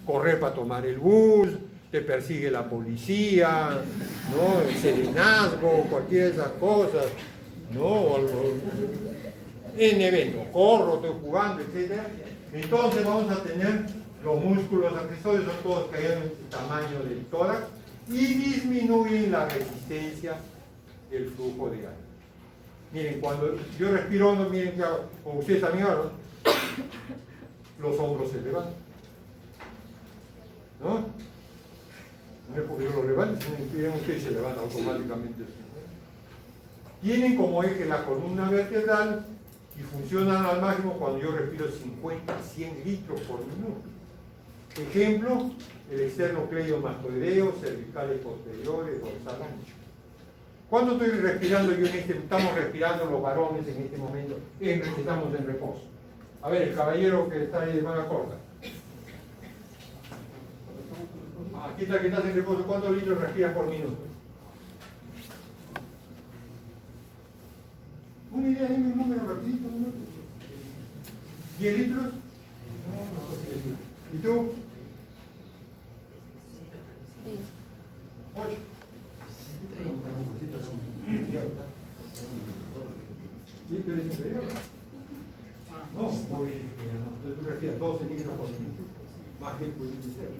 Correr para tomar el bus, te persigue la policía, ¿no? El serenazgo, cualquiera de esas cosas, ¿no? En eventos, corro, estoy jugando, etc. Entonces vamos a tener los músculos accesorios, son todos que hay en el tamaño del tórax y disminuyen la resistencia del flujo de aire. Miren, cuando yo respiro hondo, miren que hago, como ustedes también hagan, los hombros se levantan. ¿No? No es porque yo lo levante, sino que ustedes se levantan automáticamente. Tienen como eje la columna vertebral y funcionan al máximo cuando yo respiro 50 a 100 litros por minuto. Ejemplo, el esternocleidomastoideo, cervicales posteriores, dorsal ancho. ¿Cuándo estoy respirando yo estamos respirando los varones en este momento? Estamos en reposo. A ver, el caballero que está ahí de manga corta. Aquí está que estás en reposo. ¿Cuántos litros respiras por minuto? Una idea, dime un número rapidito. ¿No? ¿10 litros? No, 10 litros. ¿Y tú? 8. ¿Sí? ¿Tú eres inferior? No, entonces tú respiras 12 litros por minuto. Más que el pudiste ser.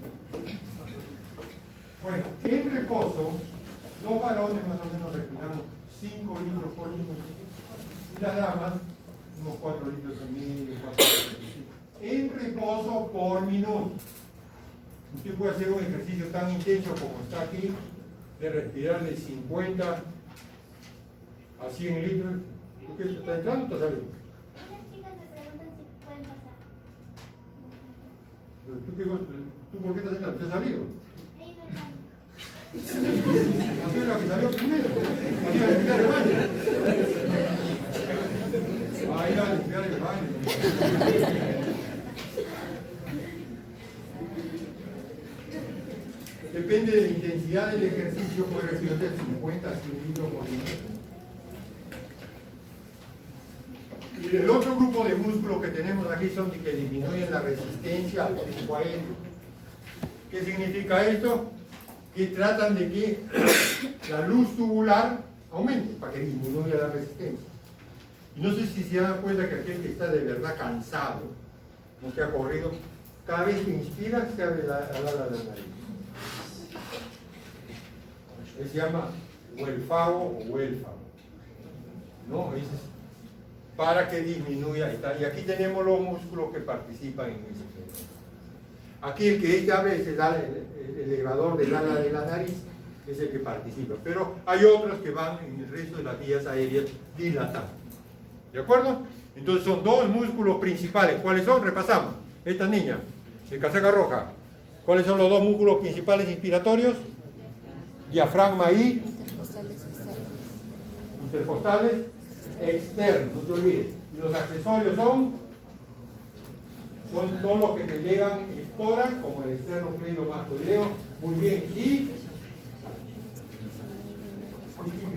Bueno, en reposo, los varones más o menos respiramos 5 litros por minuto. Y las damas, unos 4 litros y medio, 4 litros. En reposo por minuto. Usted puede hacer un ejercicio tan intenso como está aquí, de respirar de 50 a 100 litros. ¿Tú qué? ¿Está entrando o está saliendo? Unas chicas me preguntan si pueden pasar. ¿Tú por qué estás entrando? ¿Te has salido? Ahí no están. Así es la que salió primero. Así a limpiar el baño. Ahí a limpiar el baño. Depende de la intensidad del ejercicio, puede respirar de 50 a 100 litros por minuto. Y el otro grupo de músculos que tenemos aquí son que disminuyen la resistencia al flujo aéreo. ¿Qué significa esto? Que tratan de que la luz tubular aumente para que disminuya la resistencia. Y no sé si se dan cuenta que aquel que está de verdad cansado como que ha corrido. Cada vez que inspiras se abre el ala de la nariz. Se llama huelfago o huélfago, ¿no? Es para que disminuya. Y aquí tenemos los músculos que participan en eso. Aquí el que abre es el elevador del ala de la nariz, es el que participa. Pero hay otros que van en el resto de las vías aéreas dilatando. ¿De acuerdo? Entonces son dos músculos principales. ¿Cuáles son? Repasamos. Esta niña, de casaca roja. ¿Cuáles son los dos músculos principales inspiratorios? Diafragma y intercostales externos, no te olvides. Y los accesorios son todos los que te llegan el tórax, como el externo cleidomastoideo. Muy bien. Y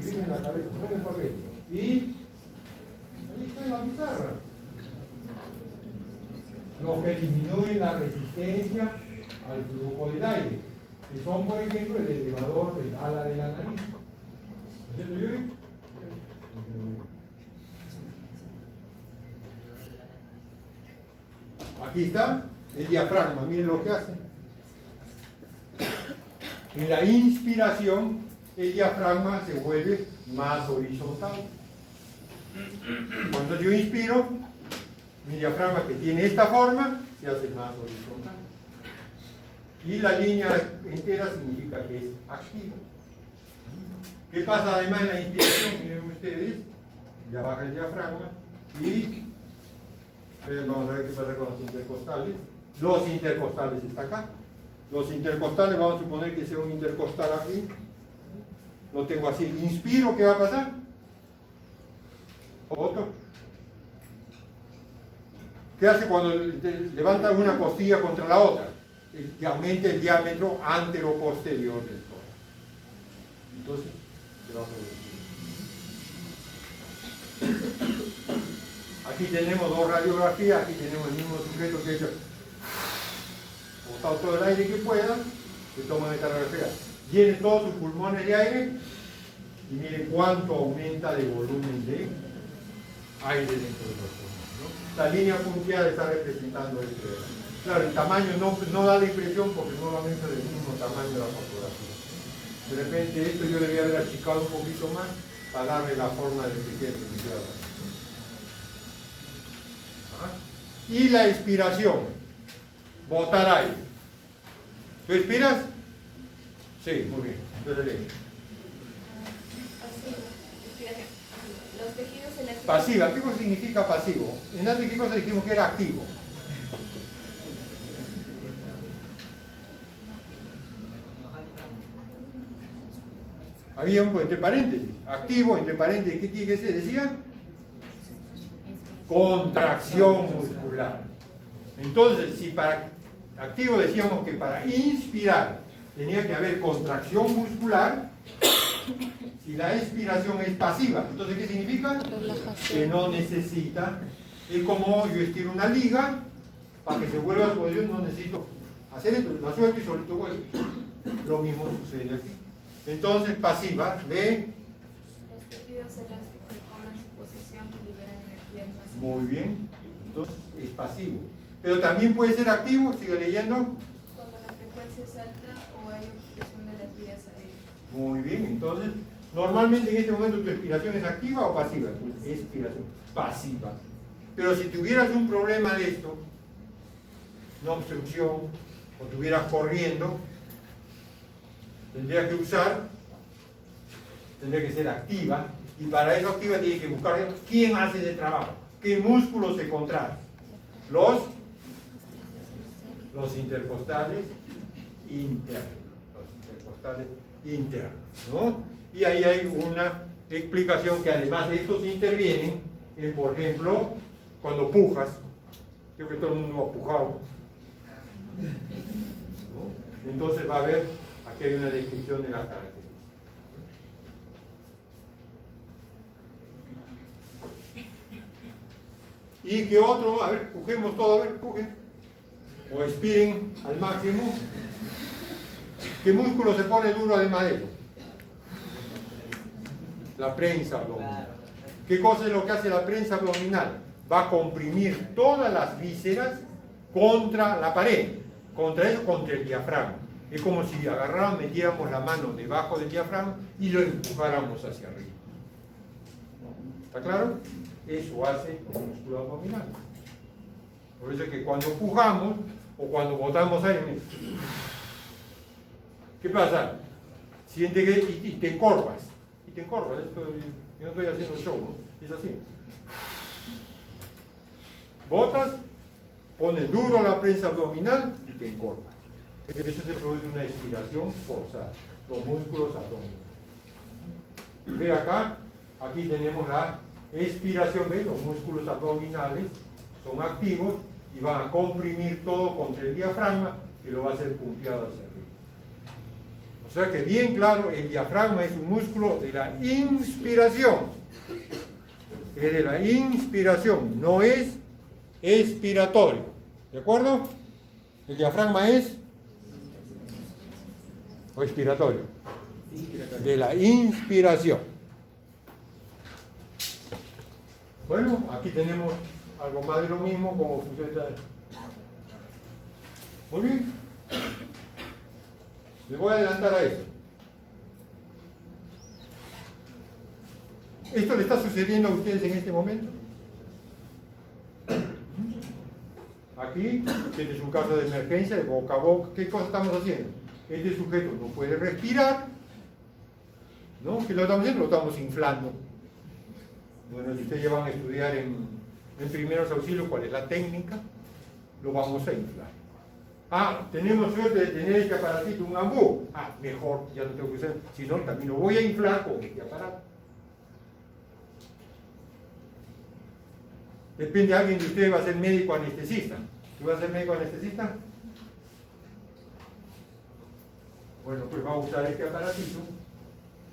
en la cabeza, y ahí está en la pizarra. Los que disminuyen la resistencia al flujo del aire, que son, por ejemplo, el elevador del ala de la nariz. ¿Entiendes, Yuri? Aquí está el diafragma, miren lo que hace. En la inspiración, el diafragma se vuelve más horizontal. Cuando yo inspiro, mi diafragma, que tiene esta forma, se hace más horizontal. Y la línea entera significa que es activo. ¿Qué pasa además en la inspiración? Miren ustedes, ya baja el diafragma y vamos a ver qué pasa con los intercostales. Los intercostales están acá. Los intercostales, vamos a suponer que sea un intercostal aquí. Lo tengo así. Inspiro, ¿qué va a pasar? Otro. ¿Qué hace cuando levanta una costilla contra la otra? Que aumente el diámetro antero-posterior del tórax. Entonces, se va a producir. Aquí tenemos dos radiografías, aquí tenemos el mismo sujeto que ha hecho botado todo el aire que pueda, se toma esta radiografía, llene todos sus pulmones de aire y miren cuánto aumenta de volumen de aire dentro de los pulmones, ¿no? La línea punteada está representando esto. Claro, el tamaño no da la impresión porque nuevamente es del mismo tamaño de la fotografía. De repente esto yo debía haber achicado un poquito más para darle la forma de que quede pintada. Y la expiración, botar aire. ¿Tú expiras? Sí, muy bien. Entonces lee. Los tejidos elásticos. Pasiva, ¿qué cosa significa pasivo? En antes, ¿qué cosa dijimos que era activo? Había un entre paréntesis, activo, entre paréntesis, ¿qué tiene que ser? Decía contracción muscular. Entonces, si para activo decíamos que para inspirar tenía que haber contracción muscular, si la expiración es pasiva, entonces ¿qué significa? Que no necesita, es como yo estiro una liga, para que se vuelva a su posición no necesito hacer esto, la suelto y solito vuelvo. Lo mismo sucede aquí. Entonces, pasiva de... Los tejidos elásticos cobran su posición y liberan energía en pasiva. Muy bien, entonces es pasivo. Pero también puede ser activo, sigue leyendo. Cuando la frecuencia es alta o hay obstrucción de las vías aéreas. Muy bien, entonces, normalmente en este momento tu expiración es activa o pasiva. Expiración pasiva. Pero si tuvieras un problema de esto, una obstrucción, o estuvieras corriendo, tendría que ser activa, y para eso activa tiene que buscar quién hace ese trabajo, qué músculos se contraen. Los intercostales internos, ¿no? Y ahí hay una explicación que además de estos intervienen en, por ejemplo, cuando pujas, creo que todo el mundo ha pujado, ¿no? Entonces va a haber, aquí hay una descripción de las características. ¿Y qué otro? A ver, pujemos todo, a ver, pujen. O expiren al máximo. ¿Qué músculo se pone duro de madera? La prensa abdominal. ¿Qué cosa es lo que hace la prensa abdominal? Va a comprimir todas las vísceras contra la pared, contra eso, contra el diafragma. Es como si agarráramos, metiéramos la mano debajo del diafragma y lo empujáramos hacia arriba. ¿Está claro? Eso hace el músculo abdominal. Por eso es que cuando empujamos o cuando botamos aire, ¿qué pasa? Siente que y te encorvas. Y te encorvas. Yo no estoy haciendo show, ¿no? Es así. Botas, pones duro la prensa abdominal y te encorvas. Eso se produce una expiración forzada, los músculos abdominales. Ve acá, aquí tenemos la expiración, ¿ves? Los músculos abdominales son activos y van a comprimir todo contra el diafragma y lo va a hacer punteado hacia arriba. O sea que bien claro, el diafragma es un músculo de la inspiración. Es de la inspiración, no es expiratorio. ¿De acuerdo? El diafragma es o expiratorio. De la inspiración. Bueno, aquí tenemos algo más de lo mismo como funciona. Muy bien. Me voy a adelantar a eso. ¿Esto le está sucediendo a ustedes en este momento? Aquí, este es un caso de emergencia, de boca a boca. ¿Qué cosa estamos haciendo? Este sujeto no puede respirar. ¿No? ¿Qué lo estamos haciendo? Lo estamos inflando. Bueno, si ustedes ya van a estudiar en primeros auxilios cuál es la técnica, lo vamos a inflar. Ah, tenemos suerte de tener este aparatito, un ambú. Ah, mejor, ya no tengo que usar. Si no, también lo voy a inflar con este aparato. Depende, alguien de ustedes va a ser médico anestesista. ¿Tú vas a ser médico anestesista? Bueno, pues va a usar este aparatito,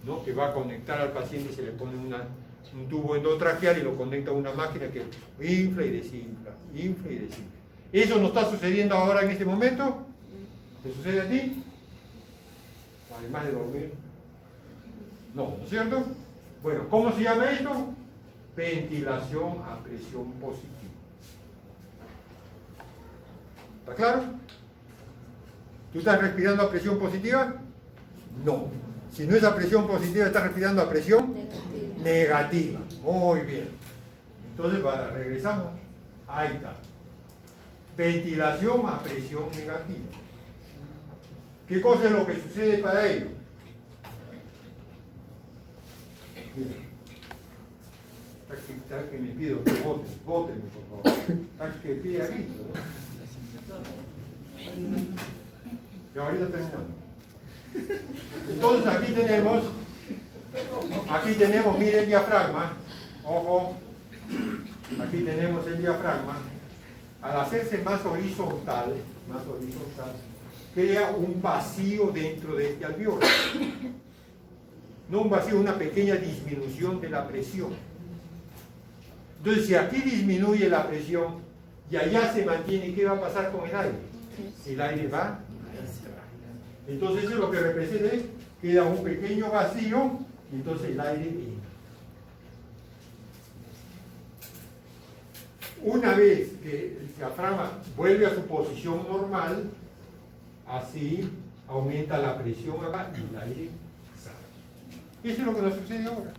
¿no? Que va a conectar al paciente y se le pone un tubo endotraqueal y lo conecta a una máquina que infla y desinfla, infla y desinfla. ¿Eso no está sucediendo ahora en este momento? ¿Te sucede a ti? Además de dormir. No, ¿no es cierto? Bueno, ¿cómo se llama esto? Ventilación a presión positiva. ¿Está claro? ¿Tú estás respirando a presión positiva? No. Si no es a presión positiva, estás respirando a presión negativa. Muy bien. Entonces, regresamos. Ahí está. Ventilación a presión negativa. ¿Qué cosa es lo que sucede para ello? Mira. Está que me pido que voten, por favor. Está que pide aquí, ¿no? Y ahorita terminamos. Entonces aquí tenemos, mire el diafragma, ojo, aquí tenemos el diafragma. Al hacerse más horizontal, crea un vacío dentro de este alveolo. No un vacío, una pequeña disminución de la presión. Entonces, si aquí disminuye la presión y allá se mantiene, ¿qué va a pasar con el aire? El aire va a entrar. Entonces, eso es lo que representa, queda un pequeño vacío y entonces el aire entra. Una vez que el diafragma vuelve a su posición normal, así aumenta la presión acá y el aire sale. Eso es lo que nos sucede ahora.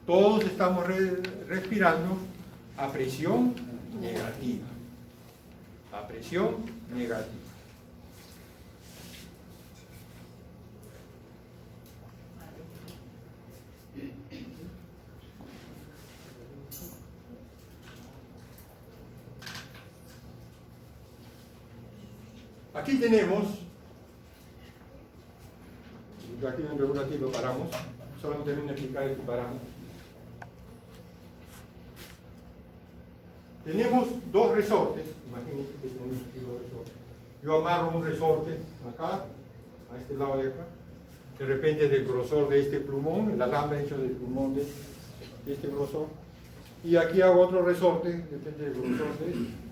Todos estamos respirando a presión negativa. A presión negativa. Aquí tenemos, aquí dentro de un ratito paramos, solo termino de explicar y paramos. Tenemos dos resortes, imagínense que tenemos aquí dos resortes. Yo amarro un resorte acá, a este lado de acá, de repente del grosor de este plumón, el alambre hecho del plumón de este grosor, y aquí hago otro resorte, depende del grosor de este.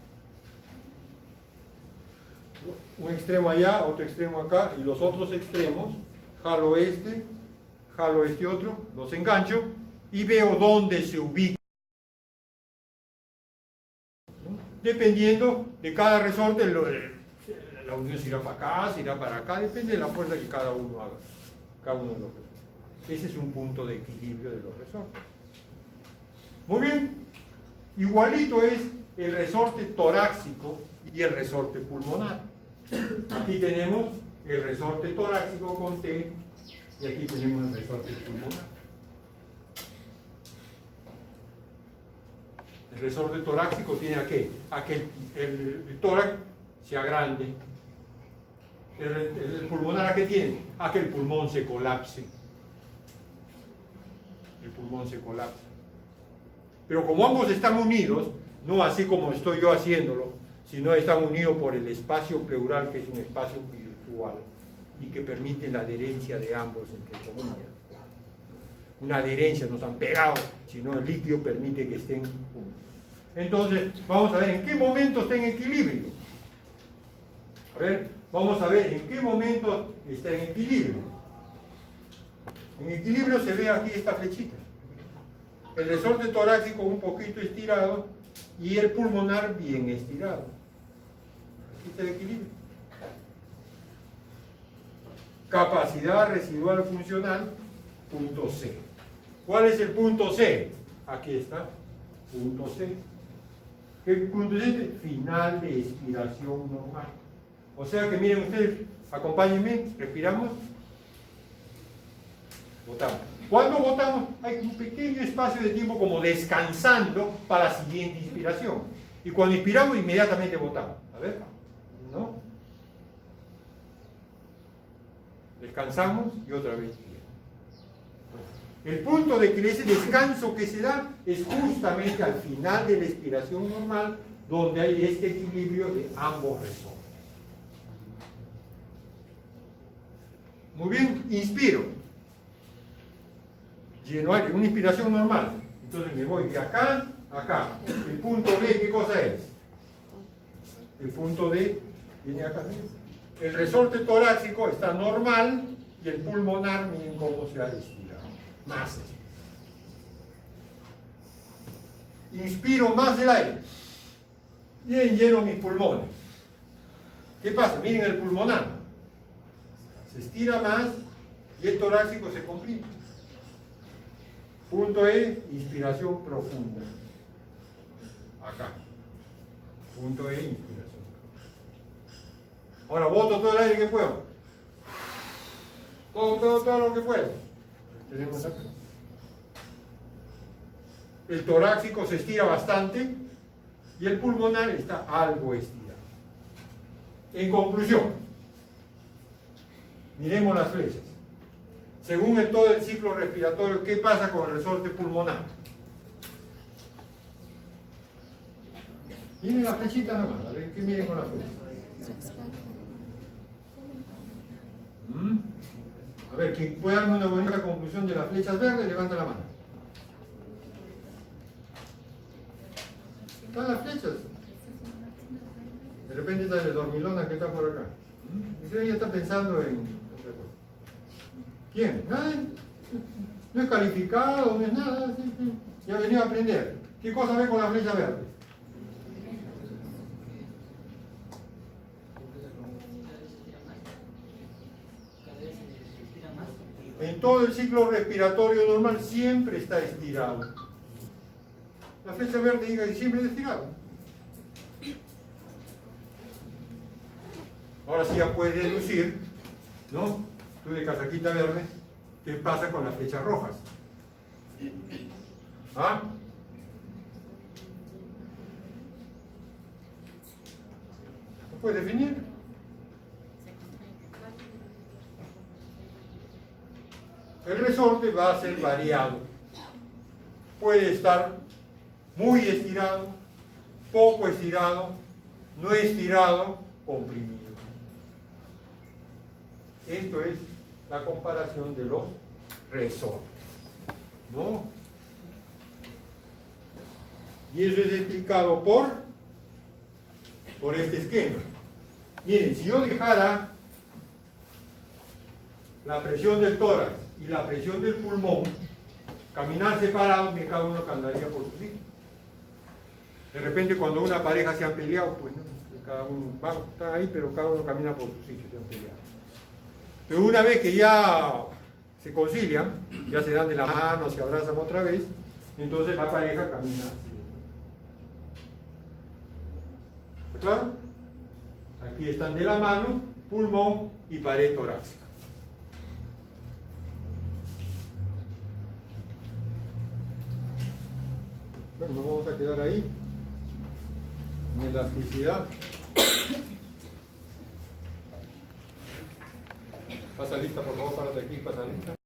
Un extremo allá, otro extremo acá, y los otros extremos, jalo este otro, los engancho, y veo dónde se ubica. dependiendo de cada resorte, la unión se irá para acá, se irá para acá, depende de la fuerza que cada uno haga, cada uno de los resortes. Ese es un punto de equilibrio de los resortes. Muy bien, igualito es el resorte torácico y el resorte pulmonar. Aquí tenemos el resorte torácico con T y aquí tenemos el resorte pulmonar. El resorte torácico tiene a que el tórax sea grande. El pulmonar a qué tiene, a que el pulmón se colapse. El pulmón se colapsa. Pero como ambos están unidos, no así como estoy yo haciéndolo, sino están unidos por el espacio pleural, que es un espacio virtual y que permite la adherencia de ambos entre comillas. Una adherencia, no están pegados, sino el líquido permite que estén juntos. Entonces, vamos a ver en qué momento está en equilibrio. A ver, vamos a ver en qué momento está en equilibrio. En equilibrio se ve aquí esta flechita. El resorte torácico un poquito estirado y el pulmonar bien estirado. Aquí está el equilibrio. Capacidad residual funcional, punto C. ¿Cuál es el punto C? Aquí está, punto C. ¿Qué punto es este? Final de expiración normal. O sea que miren ustedes, acompáñenme, respiramos, botamos. Cuando botamos hay un pequeño espacio de tiempo como descansando para la siguiente inspiración. Y cuando inspiramos inmediatamente botamos. A ver, ¿no? Descansamos y otra vez. El punto de que ese descanso que se da es justamente al final de la expiración normal, donde hay este equilibrio de ambos resortes. Muy bien, inspiro. Lleno aire, una inspiración normal. Entonces me voy de acá a acá. El punto D, ¿qué cosa es? El punto D viene acá. El resorte torácico está normal y el pulmonar, miren cómo se ha estirado. Más. Inspiro más el aire. Bien lleno mis pulmones. ¿Qué pasa? Miren el pulmonar. Se estira más y el torácico se comprime. Punto E, inspiración profunda. Acá. Punto E, inspiración. Ahora boto todo el aire que puedo. Todo lo que puedo. Tenemos acá. El torácico se estira bastante y el pulmonar está algo estirado. En conclusión, miremos las flechas. Según todo el ciclo respiratorio, ¿qué pasa con el resorte pulmonar? Miren la flechita nomás, a ver, ¿qué miren con la flecha? A ver, quien pueda darme una bonita conclusión de las flechas verdes, levanta la mano. Están las flechas. De repente está el dormilona que está por acá. Ella está pensando en otra cosa. ¿Quién? Nadie. No es calificado, no es nada. Ya ha venido a aprender. ¿Qué cosa ve con la flecha verde? En todo el ciclo respiratorio normal siempre está estirado. La flecha verde diga que siempre está estirado. Ahora sí ya puedes deducir, ¿no? Tú de casaquita verde, ¿qué pasa con las flechas rojas? ¿Ah? ¿Lo puedes definir? El resorte va a ser variado. Puede estar muy estirado, poco estirado, no estirado, comprimido. Esto es la comparación de los resortes, ¿no? Y eso es explicado por este esquema. Miren, si yo dejara la presión del tórax y la presión del pulmón caminar separados, cada uno andaría por su sitio. De repente cuando una pareja se han peleado, pues ¿no? Cada uno está ahí, pero cada uno camina por su sitio, se han peleado. Pero una vez que ya se concilian, ya se dan de la mano, se abrazan otra vez, entonces la pareja camina así. ¿Está claro? Aquí están de la mano, pulmón y pared torácica. Bueno, nos vamos a quedar ahí, en elasticidad. Pasa lista, por favor, párate aquí, pasa lista.